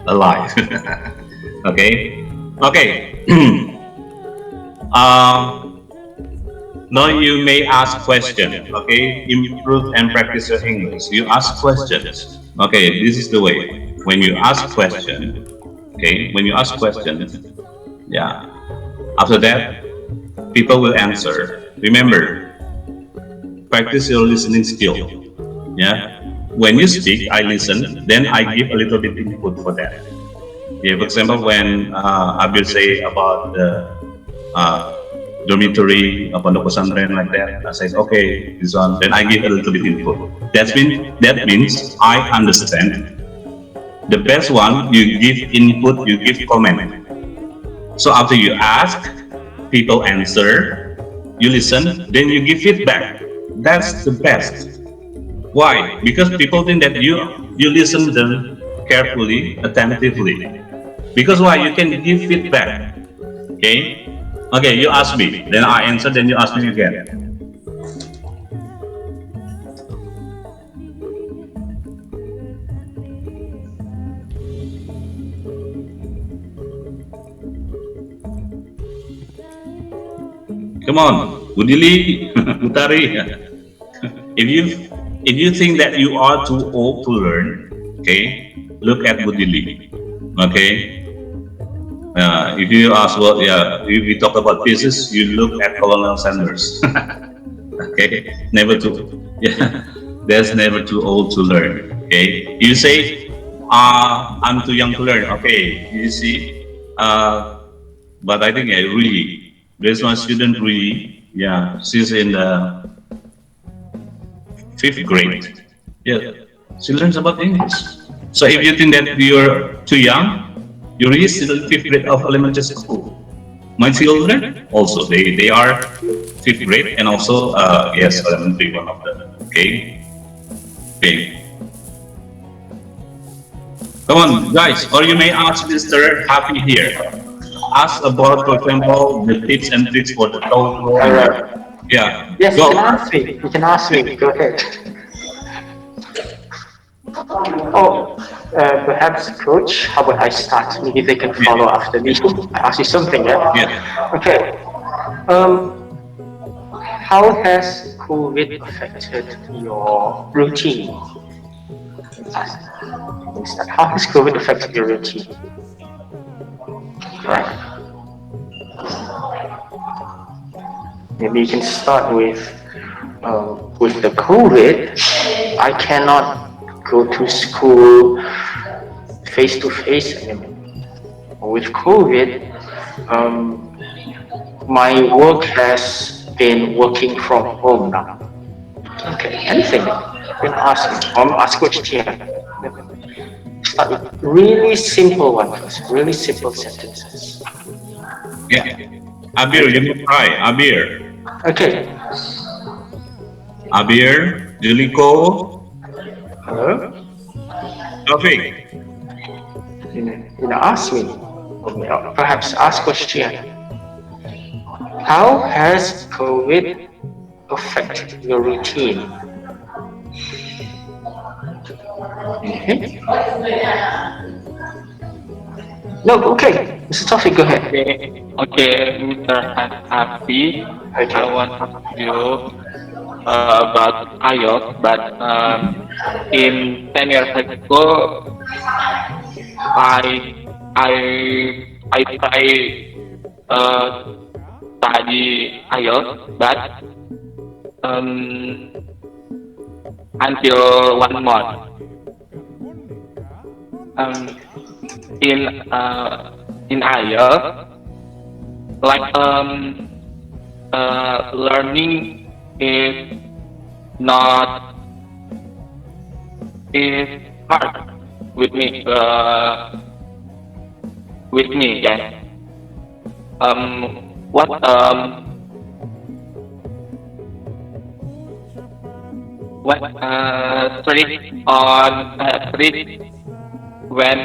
alive. Okay. Now you may ask questions. Okay, improve and practice your English. You ask questions. Okay, this is the way. When you ask questions, yeah. After that, people will answer. Remember, practice your listening skill. Yeah. When you speak, I listen. Then I give a little bit input for that. Yeah. For example, when Abil say about the dormitory, pondok pesantren like that, I say, okay, this one. Then I give a little bit input. That means I understand. The best one, you give input, you give comment. So after you ask, people answer, you listen, then you give feedback. That's the best. Why? Because people think that you listen them carefully, attentively. Because why? You can give feedback. Okay, you ask me, then I answer, then you ask me again. Come on, Budili, Utari. If you think that you are too old to learn, okay, look at Budili. Okay. If you ask if we talk about physics, you look at Colonel Sanders. Okay, that's never too old to learn. Okay, you say, I'm too young to learn. Okay, you see, but I think really. There's one student she's in the 5th grade. Yeah, she learns about English. So if you think that you're too young, you're really still 5th grade of elementary school. My children also, they are 5th grade and also, yes, elementary, one of them, okay? Okay. Come on, guys, or you may ask Mr. Happy here. Ask about, for example, the tips and tricks for the TOEFL. All right. Yeah. Yes, you Go. can ask me. You can ask me. Go ahead. Oh, perhaps, Coach. How about I start? Maybe they can follow after me. I ask you something, yeah? Yeah. Okay. Um, how has COVID affected your routine? How has COVID affected your routine? Right. Maybe you can start with the COVID. I cannot go to school face to face anymore. With COVID, my work has been working from home now. Okay, anything you can ask me. Ask Coach Tian. Start with really simple one first. Really simple sentences. Yeah. Abir, you may try. Abir. Okay. Abir, Juliko, Hello. Taufik. Ask me. Or perhaps ask Coach Tian. How has COVID affected your routine? No, okay. Mr. Taufik, go ahead. Okay, Mr. Happy, I want to ask you about IELTS, but in 10 years ago, I I I try study IELTS, but um, until 1 month. Um, in IELTS, like learning is not is hard with me yes. What trick when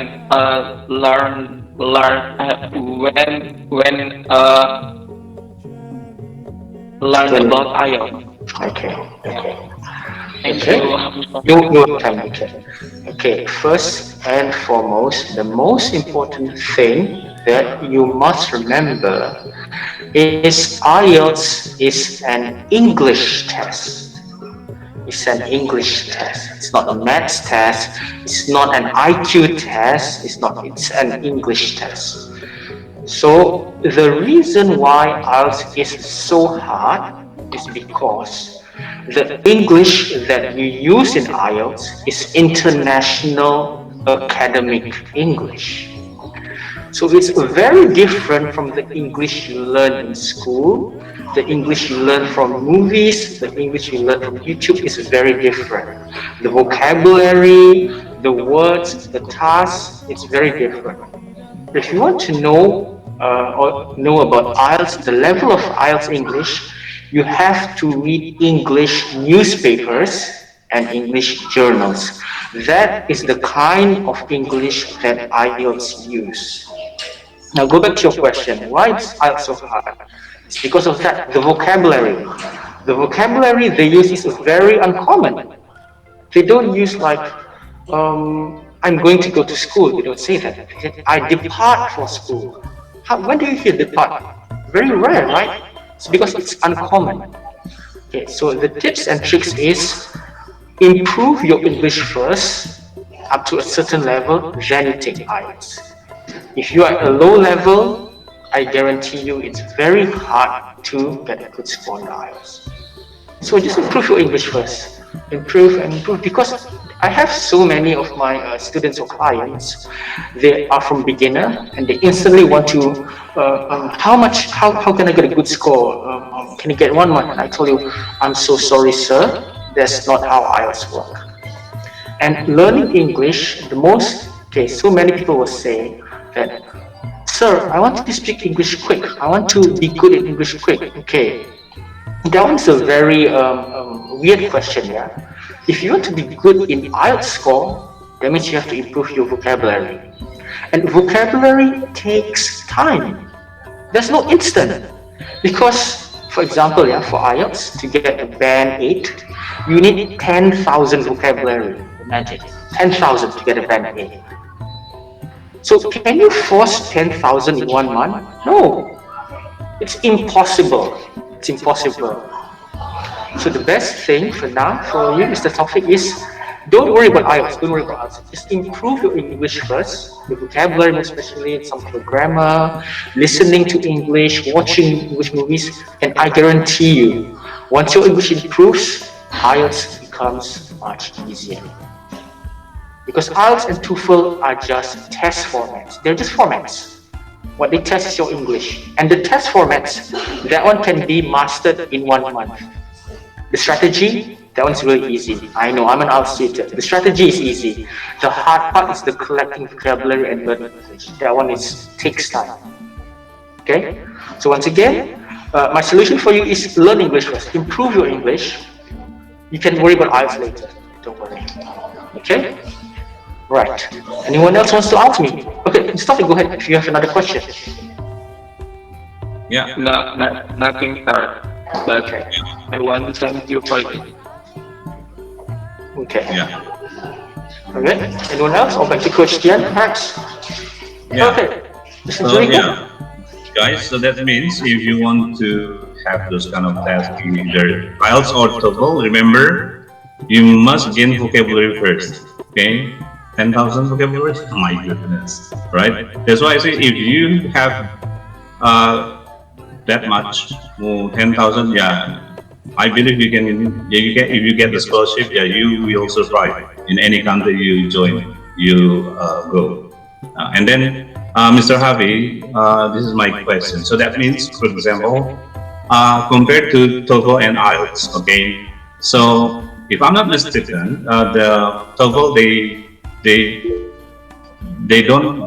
learn about IELTS. Okay. Thank Okay. you. No time. Okay. First and foremost, the most important thing that you must remember is IELTS is an English test. It's an English test. It's not a maths test. It's not an IQ test. It's an English test. So the reason why IELTS is so hard is because the English that you use in IELTS is international academic English. So it's very different from the English you learn in school. The English you learn from movies, the English you learn from YouTube is very different. The vocabulary, the words, the tasks, it's very different. If you want to know about IELTS, the level of IELTS English, you have to read English newspapers and English journals. That is the kind of English that IELTS use. Now go back to your question. Why is IELTS so hard? It's because of that, the vocabulary. The vocabulary they use is very uncommon. They don't use like, I'm going to go to school. They don't say that. They say, I depart for school. When do you hear depart? Very rare, right? It's because it's uncommon. Okay, so the tips and tricks is improve your English first up to a certain level, then you take IELTS. If you are at a low level, I guarantee you it's very hard to get a good score in IELTS. So just improve your English first. Improve because I have so many of my students or clients. They are from beginner and they instantly want to how can I get a good score? Can you get 1 month? And I told you, I'm so sorry, sir. That's not how IELTS work. And learning English, so many people will say that, sir, I want to speak English quick. I want to be good in English quick. Okay. That one's a very weird question, yeah? if you want to be good in IELTS score, that means you have to improve your vocabulary. And vocabulary takes time. There's no instant. Because, for example, for IELTS, to get a band 8, you need 10,000 vocabulary. Imagine, 10,000 to get a band 8. So can you force 10,000 in 1 month? No. It's impossible. It's impossible. So the best thing for now for you, Mr. Taufik, is don't worry about IELTS. Don't worry about IELTS. Just improve your English first, your vocabulary, especially some of the grammar, listening to English, watching English movies, and I guarantee you, once your English improves, IELTS becomes much easier. Because IELTS and TOEFL are just test formats. They're just formats. What they test is your English. And the test formats, that one can be mastered in 1 month. The strategy, that one's really easy. I know, I'm an IELTS tutor. The strategy is easy. The hard part is the collecting vocabulary and learning English. That one takes time. Okay? So once again, my solution for you is learn English first. Improve your English. You can worry about IELTS later. Don't worry. Okay? Right. Anyone else wants to ask me? Okay, stop it. Go ahead if you have another question. Yeah. No, nothing, sir. But I want to thank you for it. Okay. Yeah. Okay. Anyone else? Or back to Coach Tian, perhaps? Yeah. Okay. So yeah, guys. So that means if you want to have those kind of tests in either IELTS or TOEFL, remember you must gain vocabulary first. Okay. 10,000 vocabulary. Oh my goodness. Right. That's why I say if you have that much, 10,000. Yeah. I believe you can. If you get the scholarship, you will survive in any country you join. You go, and then Mr. Harvey, this is my question. So that means, for example, compared to TOEFL and IELTS, okay. So if I'm not mistaken, the TOEFL they don't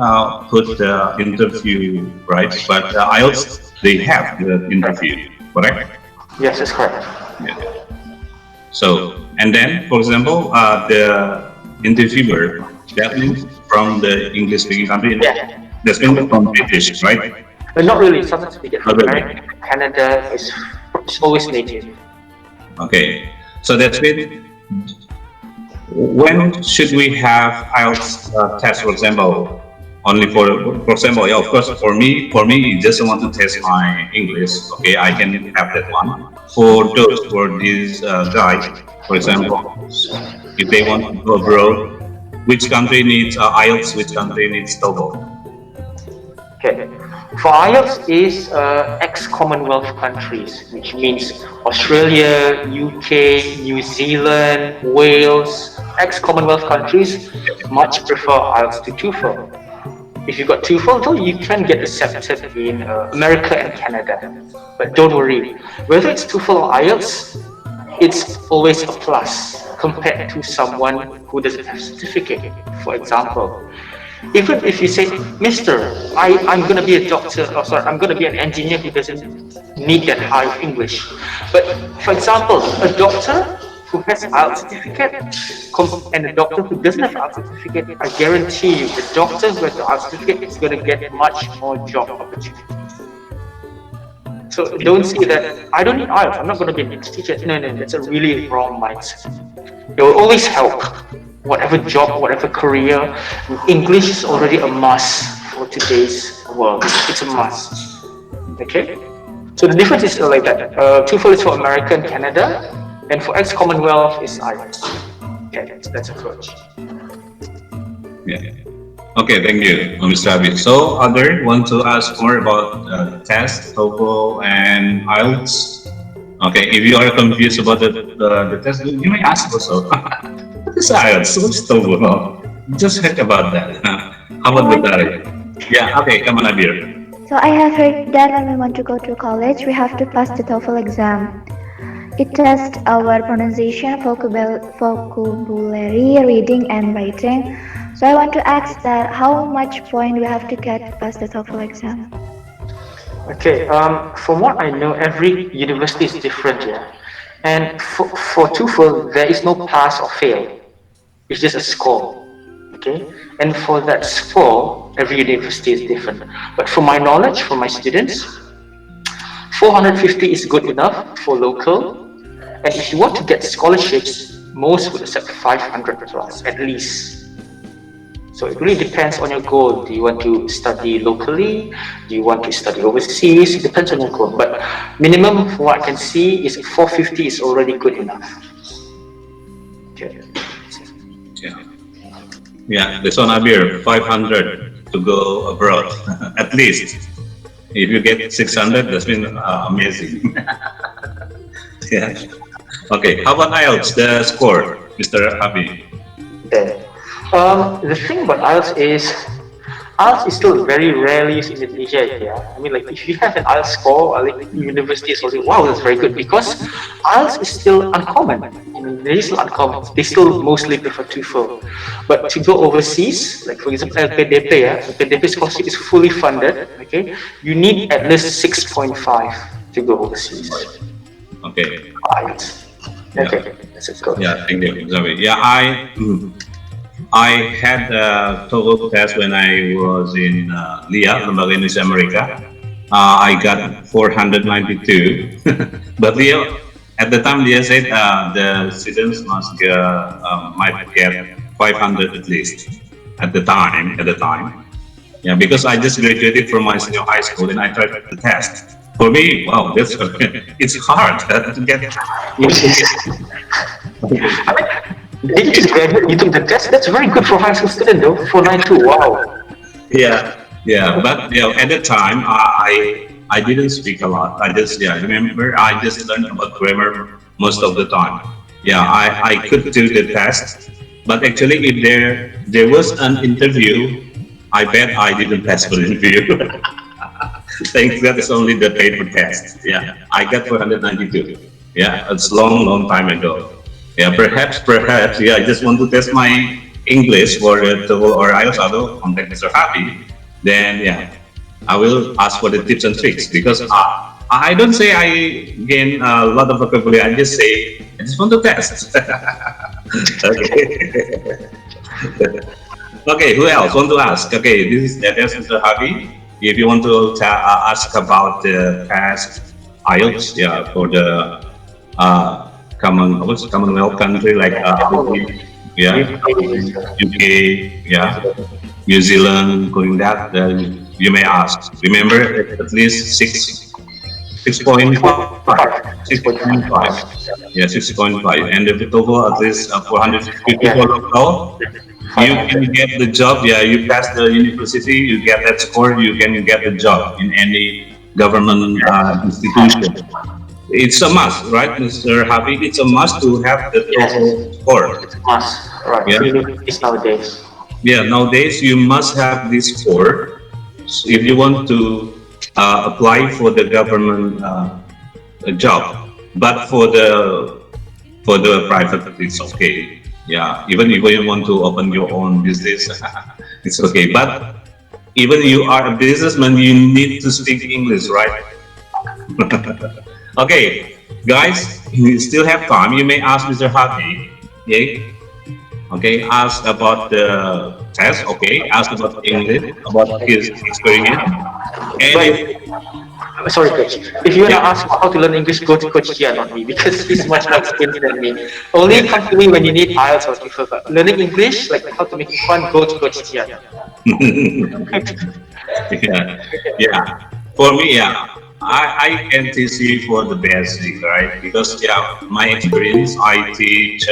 put the interview, right? But IELTS they have the interview, correct? Yes, that's correct. Yeah. So, and then, for example, the interviewer, that means from the English-speaking country, that's means from British, right? Not really. Sometimes we get from America, Canada. It's always native. Okay, so that's it. When should we have IELTS test, for example? Only for example, of course, for me, just want to test my English. Okay, I can have that one. For this guy, for example, if they want to go abroad, which country needs IELTS, which country needs TOEFL? Okay, for IELTS is ex-Commonwealth countries, which means Australia, UK, New Zealand, Wales. Ex-Commonwealth countries much prefer IELTS to TOEFL. If you got TOEFL, though, you can get accepted in America and Canada. But don't worry, whether it's TOEFL or IELTS, it's always a plus compared to someone who doesn't have a certificate. For example, even if you say, Mister, I'm going to be a doctor, or sorry, I'm going to be an engineer who doesn't need that high of English. But for example, a doctor who has IELTS certificate and a doctor who doesn't have IELTS certificate, I guarantee you, the doctor who has the IELTS certificate is going to get much more job opportunities. So don't see that, I don't need IELTS, I'm not going to be an English teacher. No, that's a really wrong mindset. It will always help. Whatever job, whatever career, English is already a must for today's world. It's a must. Okay? So the difference is like that. TOEFL is for America and Canada, and for ex-Commonwealth is IELTS. Okay, that's approach. Yeah. Okay, thank you, Mr. Habib. So, other want to ask more about test, TOEFL, and IELTS? Okay, if you are confused about the test, you may ask also. What is IELTS? What's TOEFL? Just heard about that. How about the Tari? Yeah. Okay, come on, Abir. So I have heard that when we want to go to college, we have to pass the TOEFL exam. It tests our pronunciation, vocabulary, reading, and writing. So I want to ask that how much point we have to get to pass the TOEFL exam? Okay, from what I know, every university is different. Yeah, And for TOEFL, there is no pass or fail. It's just a score. Okay, and for that score, every university is different. But from my knowledge, from my students, 450 is good enough for local. And if you want to get scholarships, most would accept 500 plus at least. So it really depends on your goal. Do you want to study locally? Do you want to study overseas? It depends on your goal. But minimum, from what I can see, is 450 is already good enough. Okay. Yeah, this one Abir, 500 to go abroad, at least. If you get 600, that's been amazing. Yeah. Okay, how about IELTS, the score, Mr. Abi? Okay. The thing about IELTS is still very rarely used in Indonesia. Yeah, I mean, like if you have an IELTS score, like university is already wow, that's very good because IELTS is still uncommon. I mean, they're still uncommon. They still mostly prefer TOEFL. But to go overseas, like for example LPDP, LPDP scholarship is fully funded. Okay, you need at least 6.5 to go overseas. Okay. IELTS. Okay, that's it. Go. Yeah, thank you. Sorry. Yeah, I had a TOEFL test when I was in LIA, Lembaga Indonesia Amerika. I got 492, but LIA at the time LIA said the students must might get 500 at least at the time. Yeah, because I just graduated from my senior high school and I tried the test. For me, wow, that's it's hard to get. Did you just graduate? You took the test? That's very good for high school student though. 492, wow. Yeah, but at the time I didn't speak a lot. I just remember I just learned about grammar most of the time. Yeah, I could do the test, but actually if there was an interview, I bet I didn't pass for the interview. Thanks God it's only the paper test. Yeah, I got 492. Yeah, it's long time ago. Yeah, perhaps, yeah, I just want to test my English for the TOEFL or IELTS, I will contact Mr. Happy. Then, yeah, I will ask for the tips and tricks because I don't say I gain a lot of vocabulary, I just say, I just want to test. Okay. Okay, who else want to ask? Okay, that's Mr. Happy. If you want to ask about the past IELTS, yeah, for the Commonwealth country like UK, yeah, New Zealand, including that, then you may ask. Remember, at least 6.5, 6.5, yeah, 6.5, and if the TOEFL at least 450 for local, you can get the job. Yeah, you pass the university, you get that score, you can get the job in any government institution. It's a must, right, Mr. Habib? It's a must to have the TOEFL score. It's a must, right? Yeah. It's nowadays. Yeah, nowadays you must have this score if you want to apply for the government job. But for the private, it's okay. Yeah, even if you want to open your own business, it's okay. But even you are a businessman, you need to speak English, right? Okay, guys, you still have time. You may ask Mr. Happy. Okay, ask about the test. Okay, ask about English, about his experience. And sorry, Coach. If you want to ask how to learn English, go to Coach Tian, not me, because he's much more experienced than me. Only come to me when you need IELTS or TOEFL. But learning English, like how to make it fun, go to Coach Tian. Yeah. For me, yeah, I can teach you for the basic, right? Because my experience, I teach.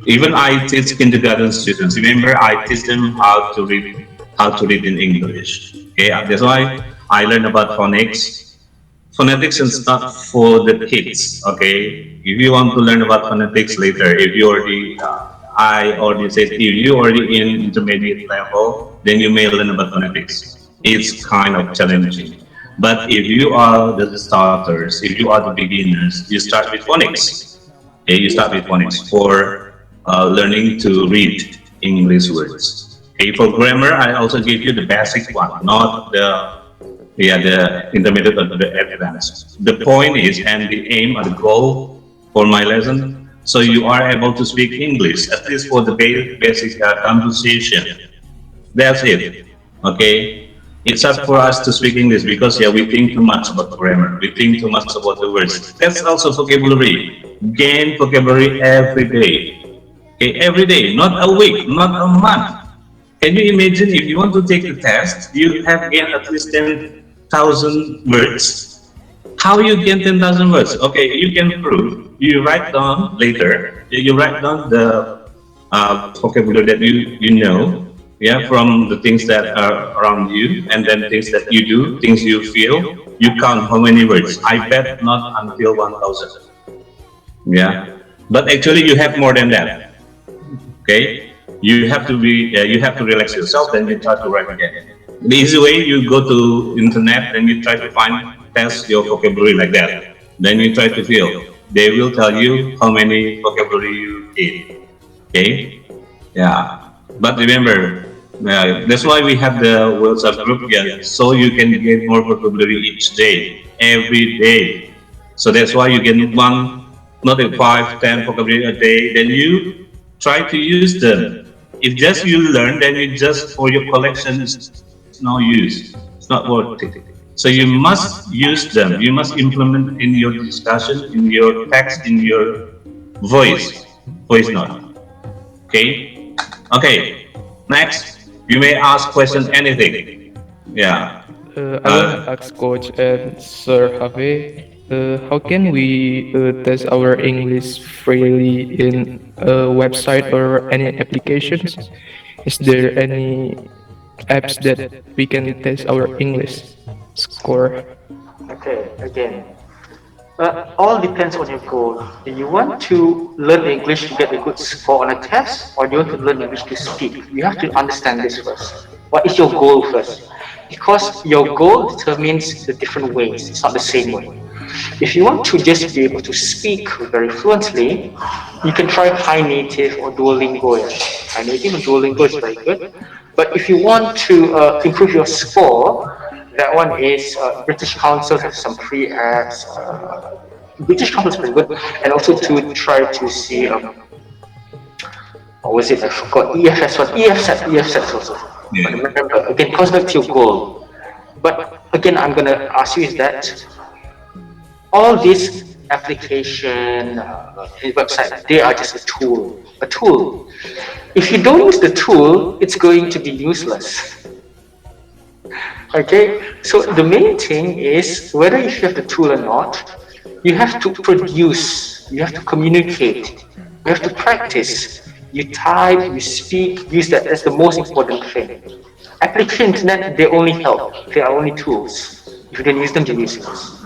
Even I teach kindergarten students. Remember, I teach them how to read in English. Okay, that's why I learned about phonics. Phonetics is not for the kids. Okay, if you want to learn about phonetics later, if you already, I already said, if you already in intermediate level, then you may learn about phonetics. It's kind of challenging. But if you are the starters, if you are the beginners, you start with phonics. Okay, you start with phonics for learning to read English words. Okay, for grammar, I also give you the basic one, not the yeah, the intermediate or the advanced. The point is, and the aim or the goal for my lesson, so you are able to speak English, at least for the basic conversation. That's it. Okay. It's hard for us to speak English because yeah, we think too much about grammar. We think too much about the words. That's also vocabulary. Gain vocabulary every day. Okay, every day, not a week, not a month. Can you imagine if you want to take a test, you have gained at least 10,000 words. How you gain 10,000 words? Okay, you can prove. You write down later. You write down the vocabulary that you know, yeah, from the things that are around you, and then things that you do, things you feel. You count how many words. I bet not until 1,000. Yeah, but actually you have more than that. Okay, you have to relax yourself, then you try to write again. The easy way, you go to internet and you try to test your vocabulary like that. Then you try to feel. They will tell you how many vocabulary you did. Okay, yeah. But remember, that's why we have the WhatsApp group, yeah, so you can get more vocabulary each day, every day. So that's why you get one, not a 5, 10 vocabulary a day. Then you try to use them. If just you learn, then you just for your collection is no use. It's not worth it. So you must use them. You must implement in your discussion, in your text, in your voice note. Okay. Okay. Next, you may ask question anything. Yeah. I want to ask Coach and Sir Have, how can we test our English freely in a website or any applications? Is there any apps that we can test our English score? Okay, again, all depends on your goal. Do you want to learn English to get a good score on a test, or do you want to learn English to speak? You have to understand this first. What is your goal first? Because your goal determines the different ways. It's not the same way. If you want to just be able to speak very fluently, you can try High Native or Duolingo. High Native and Duolingo is very good. But if you want to improve your score, that one is British Council has some free apps. British Council is very good, and also to try to see what was it? I forgot. EFS one. EFS also. But remember, again, comes back to your goal. But again, I'm gonna ask you is that all these application website, they are just a tool. A tool. If you don't use the tool, it's going to be useless. Okay, so the main thing is whether if you have the tool or not, you have to produce, you have to communicate, you have to practice. You type, you speak, use that. That's the most important thing. Application internet, they only help. They are only tools. If you don't use them, you're useless.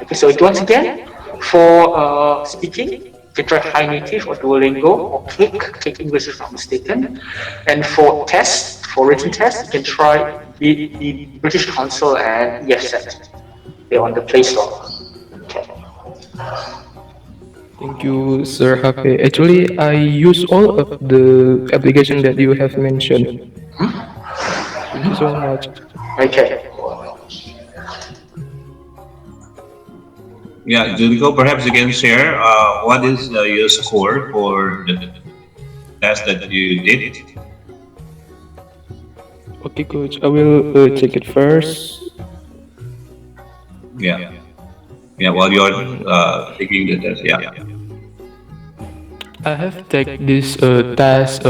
Okay, so once again, for speaking, you can try High Native or Duolingo or Cake English if I'm not mistaken. And for tests, for written tests, you can try the British Council and EFSET. They're on the Play Store. Okay. Thank you, Sir Hafe. Actually, I use all of the application that you have mentioned. Thank you so much. Okay. Yeah, Zulfikar, perhaps you can share what is your score for the test that you did? Okay, Coach. I will check it first. Yeah. Yeah, while you're taking the test, yeah. I have taken this test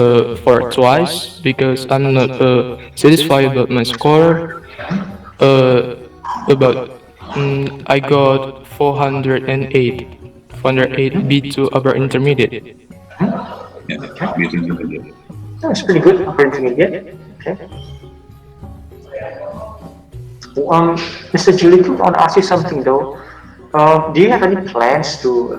for twice because I'm not satisfied about my score. I got 408 B2 upper intermediate. Yeah, B2 intermediate. That's pretty good, upper intermediate. Okay. Mr. Juliku, I want to ask you something though. Do you have any plans to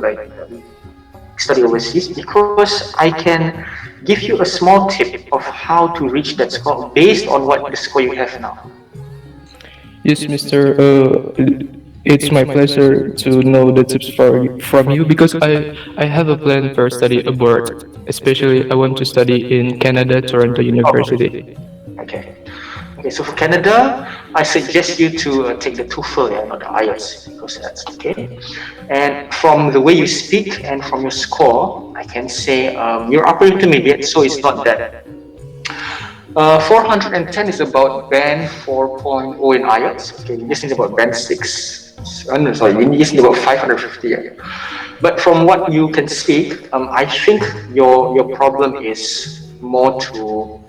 study overseas? Because I can give you a small tip of how to reach that score based on what the score you have now. Yes, Mr. It's my pleasure to know the tips from you because I have a plan for study abroad. Especially, I want to study in Canada, Toronto University. Okay. Okay, so for Canada, I suggest you to take the TOEFL, yeah, not the IELTS, because that's okay. And from the way you speak and from your score, I can say you're upper intermediate, so it's not that. 410 is about band 4.0 in IELTS. Okay, you just need about band 6. No, sorry, you just need about 550. Yeah. But from what you can speak, I think your problem is more to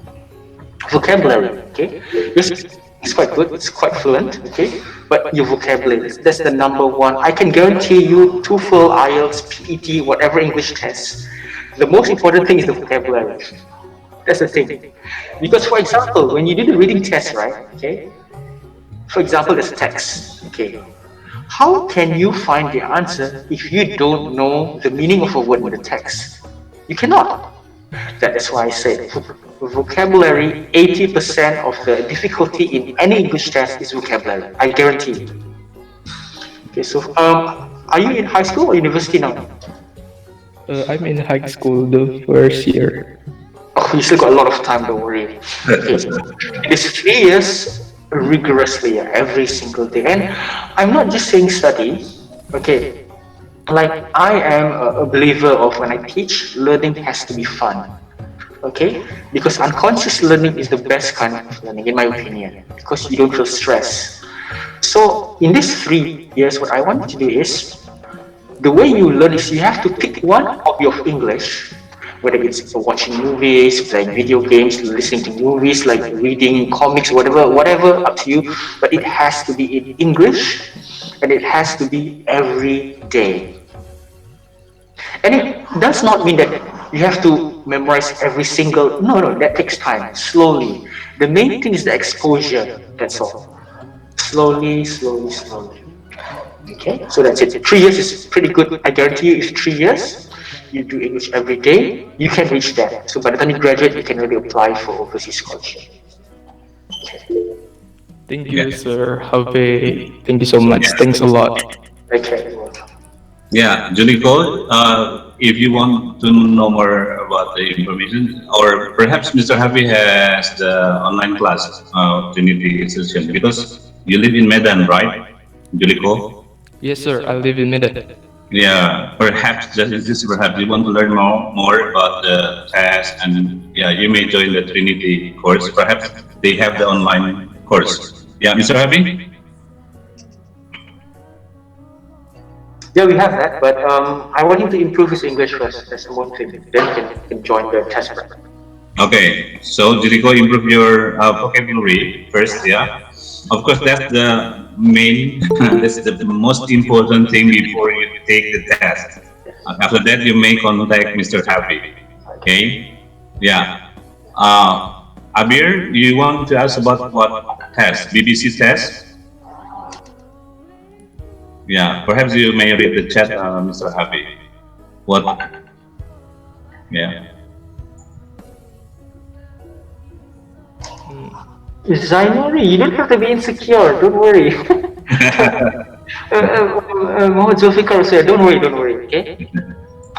vocabulary. Okay, it's quite good. It's quite fluent. Okay, but your vocabulary, that's the number one. I can guarantee you, TOEFL, IELTS, PET, whatever English test. The most important thing is the vocabulary. That's the thing. Because, for example, when you do the reading test, right? Okay. For example, there's text. Okay. How can you find the answer if you don't know the meaning of a word in the text? You cannot. That is why I said vocabulary, 80% of the difficulty in any English test is vocabulary. I guarantee you. Okay, so are you in high school or university now? I'm in high school, the first year. Oh, you still got a lot of time, don't worry. Okay, so it's 3 years rigorously every single day. And I'm not just saying study, okay. Like, I am a believer of when I teach, learning has to be fun. Okay? Because unconscious learning is the best kind of learning, in my opinion, because you don't feel stress. So, in these 3 years, what I want to do is, the way you learn is you have to pick one hobby of English, whether it's watching movies, playing video games, listening to movies, like reading comics, whatever, up to you. But it has to be in English, and it has to be every day. And it does not mean that you have to memorize every single. No, that takes time. Slowly. The main thing is the exposure. That's all. Slowly. Okay, so that's it. 3 years is pretty good. I guarantee you, if 3 years you do English every day, you can reach that. So by the time you graduate, you can really apply for overseas scholarship. Thank you, sir. Thank you so much. Thanks a lot. Okay. Yeah, Juliko, if you want to know more about the information, or perhaps Mr. Happy has the online class, Trinity session, because you live in Medan, right, Juliko? Yes, sir. I live in Medan. Yeah, perhaps just perhaps you want to learn more about the test, and yeah, you may join the Trinity course. Perhaps they have the online course. Yeah, Mr. Happy. Yeah, we have that, but I want him to improve his English first. That's the one thing. Then he can join the test prep. Okay, so Jericho, improve your vocabulary first. Yeah, of course that's the main, that's the most important thing before you take the test. After that, you may contact Mr. Happy. Okay, yeah. Abir, you want to ask about what test? BBC test? Yeah, perhaps you may read the chat, Mr. Happy. What? Yeah. Januari, you don't have to be insecure. Don't worry. Mohammed Zulfikar said, don't worry. Okay.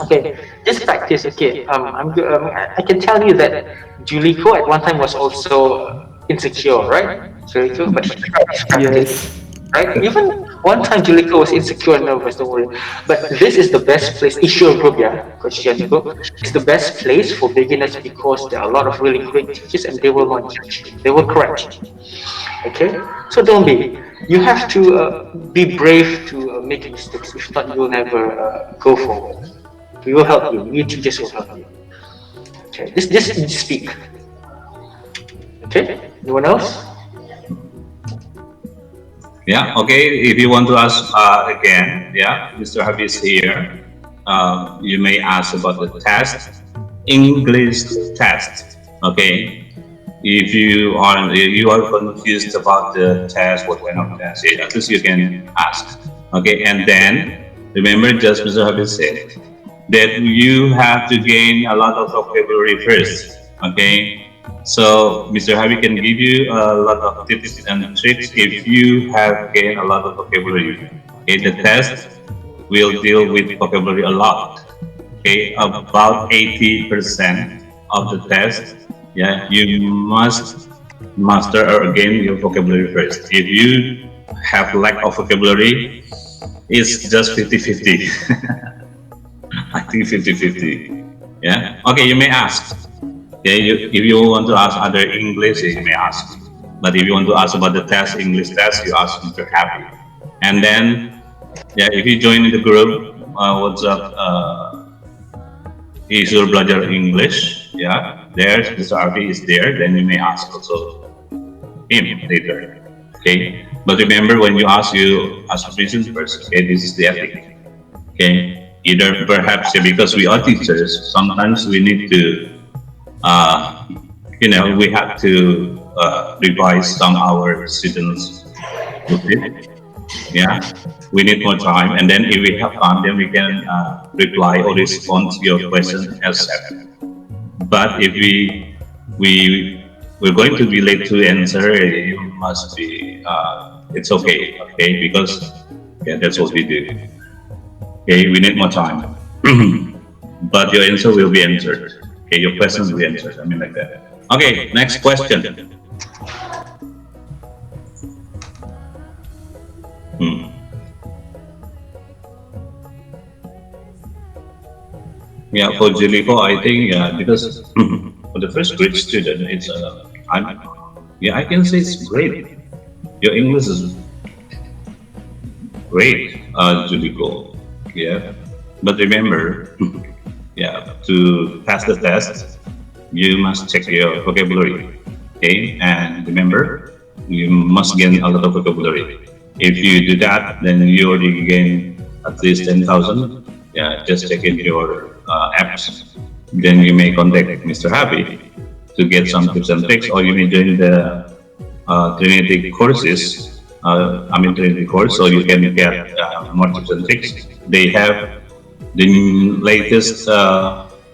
Okay. Just practice. Okay. I can tell you that Juliko at one time was also insecure, right? Juliko, but yes. Right? Even one time Juliko was insecure and nervous, don't worry. But this is the best place, ESuRe group, yeah, Coach Tian's book. It's the best place for beginners because there are a lot of really great teachers and they will not judge you. They will correct you. Okay? So don't be. You have to be brave to make mistakes. If not, you will never go forward. We will help you. New teachers will help you. Okay? Just speak. Okay? Anyone else? Yeah, okay, if you want to ask again, yeah, Mr. Habib is here. You may ask about the test, English test, okay? If you are confused about the test, what kind of test, at least you can ask, okay? And then, remember, just Mr. Habib said, that you have to gain a lot of vocabulary first, okay? So Mr. Habib can give you a lot of tips and tricks if you have gained a lot of vocabulary. Okay, the test will deal with vocabulary a lot. Okay, about 80% of the test. Yeah, you must master or gain your vocabulary first. If you have lack of vocabulary, it's just 50-50. I think 50-50. Yeah. Okay, you may ask. Yeah, if you want to ask other English, you may ask. But if you want to ask about the test, English test, you ask Mr. Happy. And then, yeah, if you join the group, what's up? ESuRe Belajar English. Yeah, there's Mr. Happy is there. Then you may ask also him later. Okay. But remember, when you ask permission first. Okay, this is the ethic. Okay. Either perhaps because we are teachers, sometimes we need to we have to revise some our students with it. Yeah, we need more time, and then if we have time, then we can reply or respond to your question as said. But if we're going to be late to answer, you must be it's okay, okay, because yeah, that's what we do. Okay, we need more time, but your answer will be answered. Okay, your questions will be answered. I mean like that. Okay, next question. Yeah, for Julico, I think because for the first grade student, it's I can say it's great. Your English is great, Julico. Yeah, but remember, yeah, to pass the test, you must check your vocabulary. Okay, and remember, you must gain a lot of vocabulary. If you do that, then you already gain at least 10,000. Yeah, just check in your apps. Then you may contact Mr. Happy to get some tips and tricks, or you may join the Trinity courses. Trinity course, so you can get more tips and tricks. They have the latest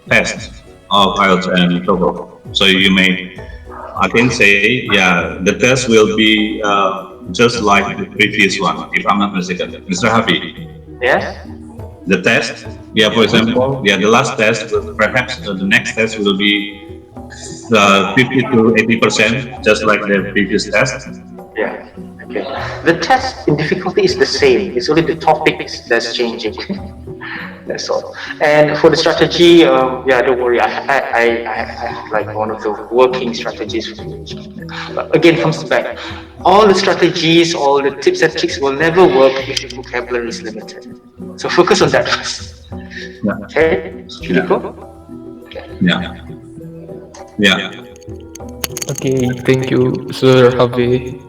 test of IELTS and TOEFL. So you may, I can say, yeah, the test will be just like the previous one, if I'm not mistaken. Mr. Happy. Yes. The test, yeah, for example, yeah, the last test, perhaps the next test will be 50 to 80%, just like the previous test. Yeah. Okay. The test in difficulty is the same. It's only the topics that's changing. That's all. And for the strategy, yeah, don't worry. I have like one of the working strategies for you. But again, comes back. All the strategies, all the tips and tricks will never work if your vocabulary is limited. So focus on that first. Yeah. Okay. Yeah. Yeah. Yeah. Okay, thank you, Sir Harvey.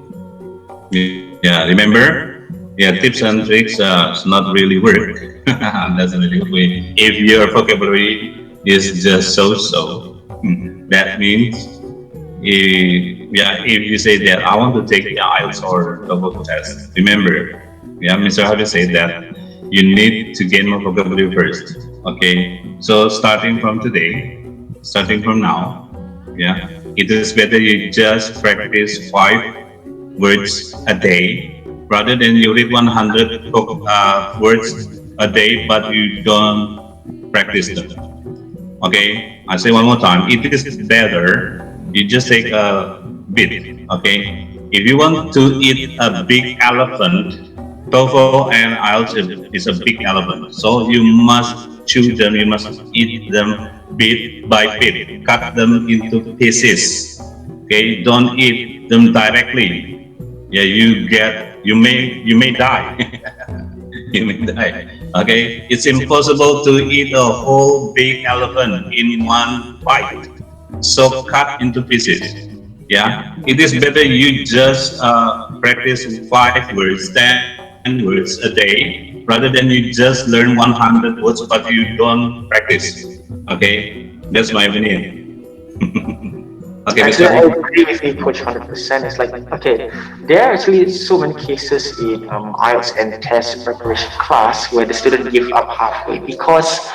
Yeah, remember, yeah, tips and tricks does not really work. Doesn't really work. If your vocabulary is just so, that means, if you say that I want to take the IELTS or TOEFL test, remember, yeah, Mr. Harvey said that you need to gain more vocabulary first. Okay, so starting from today, starting from now, yeah, it is better you just practice 5 words a day rather than you read 100 words a day but you don't practice them. Okay, I say one more time, it is better you just take a bit. Okay, if you want to eat a big elephant, TOEFL and IELTS is a big elephant, so you must chew them, you must eat them bit by bit, cut them into pieces. Okay, don't eat them directly. Yeah, you may die. You may die. Okay, it's impossible to eat a whole big elephant in one bite. So cut into pieces. Yeah, it is better you just practice 5 words, 10 words a day, rather than you just learn 100 words but you don't practice. Okay, that's my opinion. Okay, Actually, I Mr. agree with you, Coach, 100%. It's like, okay, there are actually so many cases in IELTS and test preparation class where the student give up halfway because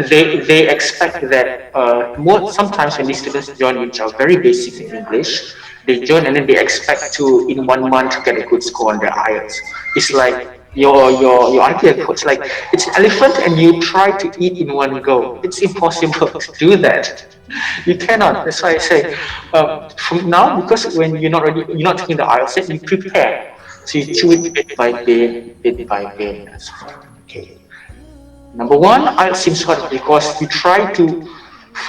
they expect that sometimes when these students join, which are very basic in English, they join and then they expect to in 1 month get a good score on their IELTS. It's like your idea coach, like it's elephant and you try to eat in one go. It's impossible to do that. You cannot. That's why I say from now, because when you're not taking the IELTS set, you prepare. So you chew it bit by bit, bit by bit. That's fine. Okay. Number one, IELTS seems hard because you try to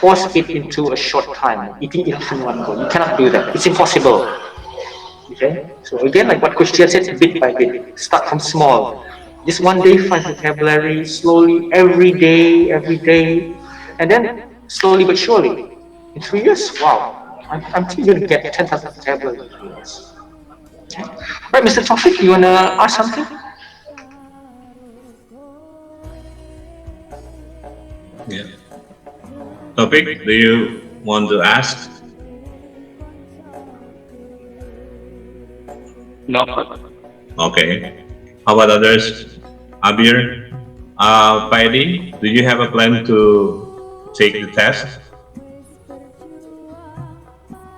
force it into a short time, eating it in one go. You cannot do that. It's impossible. Okay. So again, like what Coach Tia said, bit by bit, start from small. Just one day, find vocabulary slowly, every day, and then slowly but surely. In 3 years, wow, I'm still going to get 10,000 vocabulary in 3 years. Okay. Right, Mr. Taufik, you want to ask something? Yeah. Topic, do you want to ask? No. Okay. How about others? Abir, Paidi, do you have a plan to take the test?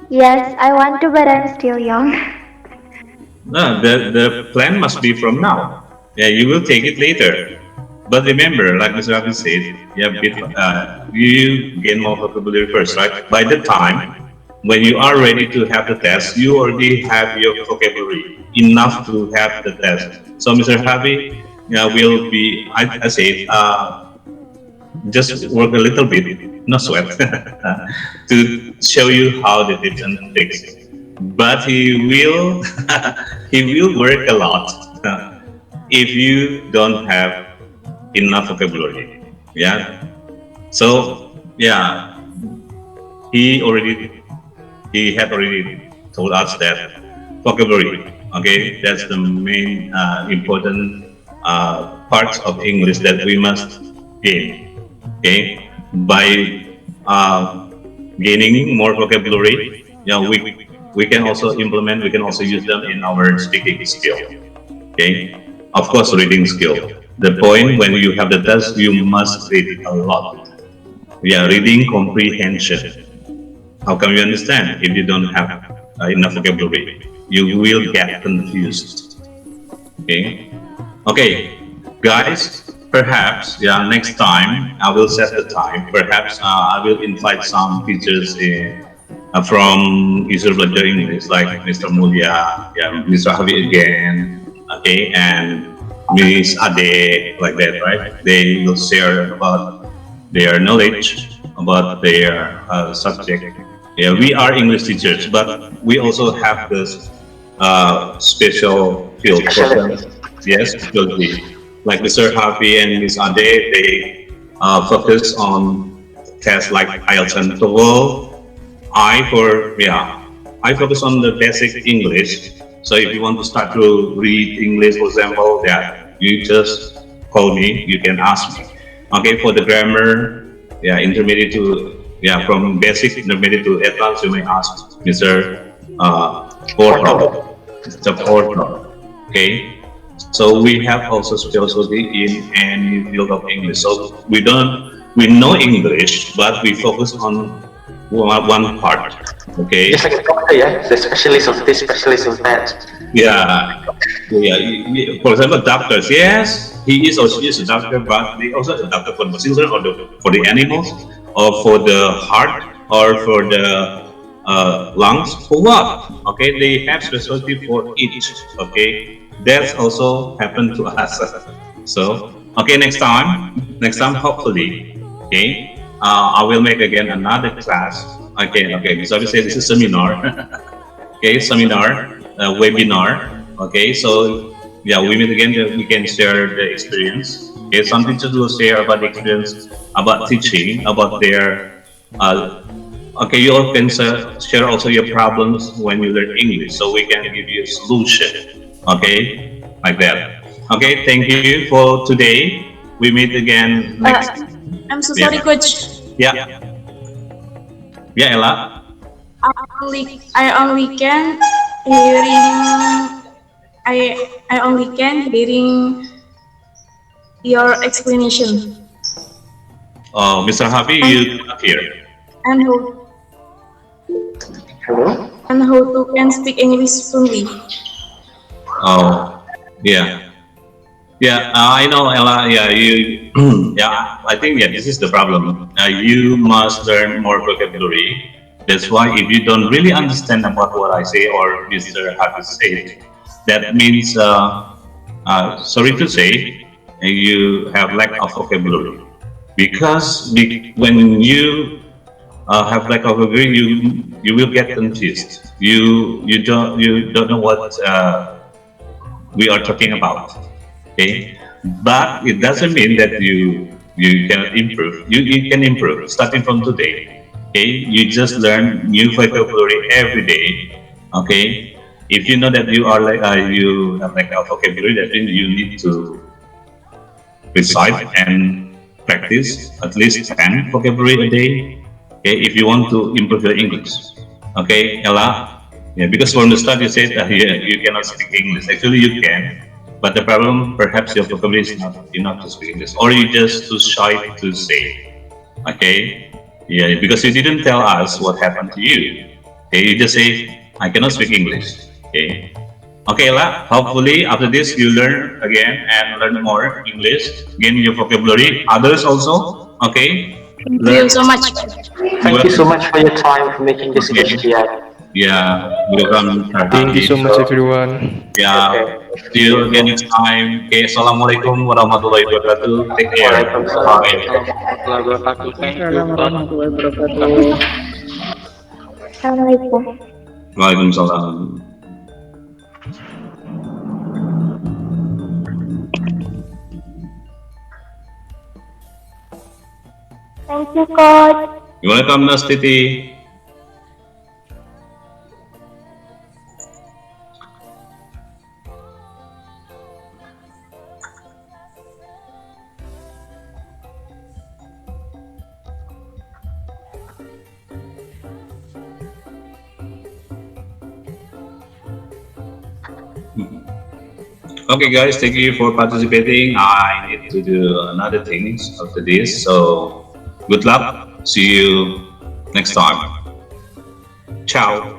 Yes, I want to, but I'm still young. No, the plan must be from now. Yeah, you will take it later. But remember, like Mr. Rafi said, you gain more vocabulary first, right? By the time when you are ready to have the test, you already have your vocabulary enough to have the test. So Mr. Happy will be, I say, just work a little bit, no sweat, to show you how the tips and tricks. But he will, he will work a lot if you don't have enough vocabulary. Yeah. So yeah, he had already told us that vocabulary. Okay, that's the main important parts of English that we must gain. Okay, by gaining more vocabulary, we can also implement. We can also use them in our speaking skill. Okay, of course, reading skill. The point when you have the test, you must read a lot. Yeah, reading comprehension. How can you understand if you don't have enough vocabulary? You will get confused. Okay. Okay, guys. Perhaps next time I will set the time. Perhaps I will invite some teachers from ESuRe Belajar English, like Mr. Mulia, Mr. Havi again, okay, and Miss Ade, like that, right? They will share about their knowledge about their subject. Yeah, we are English teachers, but we also have this special field for them. Yes, specialty. Like Mr. Happy and Miss Ade, they focus on tests like IELTS and TOEFL. I focus on the basic English. So if you want to start to read English, for example, you just call me. You can ask me. Okay, for the grammar, intermediate to from basic intermediate to advanced, you may ask Mr. Portal. Mr. Portal. Okay. So we have also specialty in any field of English. So we know English, but we focus on one part. Okay. Just like a doctor, the specialist of this, specialist of that. Yeah. For example, doctors. Yes, he is also a doctor, but they also a doctor for the children or for the animals, or for the heart, or for the lungs. For what? Okay, they have specialty for each. Okay, that's also happened to us. So okay, next time, hopefully, okay, I will make again another class. Okay. So I will say this is seminar. Okay, seminar, webinar. Okay, so we meet again. We can share the experience. Okay, some teachers will share about the experience about teaching, about their. Okay, you all can share also your problems when you learn English, so we can give you a solution. Okay, like that. Okay, thank you for today. We meet again next. I'm so sorry, Coach. Yeah. Yeah, Ella. I only can hearing. I only can hearing your explanation. Oh, Mr. Happy, you cannot hear. And how? Hello. And how to can speak English fluently. Oh, yeah. Yeah, I know, Ella. Yeah, you. Yeah, I think yeah, this is the problem. You must learn more vocabulary. That's why if you don't really understand about what I say or Mr. Hafiz said, that means, sorry to say, you have lack of vocabulary. Because when you have lack of vocabulary, you will get confused. You don't know what we are talking about. Okay, but it doesn't mean that you cannot improve. You can improve starting from today. Okay, you just learn new vocabulary every day. Okay, if you know that you have like a vocabulary, that means you need to recite and practice at least 10 vocabulary a day. Okay, if you want to improve your English. Okay, Ella. Yeah, because from the start you said that you cannot speak English. Actually, you can, but the problem perhaps your vocabulary is not enough to speak English, or you just too shy to say. Okay, yeah, because you didn't tell us what happened to you. Okay, you just say I cannot speak English. Okay, okay, La. Hopefully, after this, you learn again and learn more English, gain your vocabulary. Others also, okay, Thank you learn. so much. Thank you so much for your time for making this Okay. speech, Tian. Yeah, welcome, Mr. Thank you Hafiz. so much, So, everyone. yeah, Okay. see you again next time. Okay, Assalamualaikum warahmatullahi wabarakatuh. Take care. Waalaikumsalam. Bye. Warahmatullahi wabarakatuh. Thank you, Waalaikumsalam Coach. warahmatullahi wabarakatuh. Assalamualaikum. Waalaikumsalam. Thank you, Coach. You're welcome, Nastiti. Okay, guys, thank you for participating. I need to do another things after this, so good luck. See you next time. Ciao.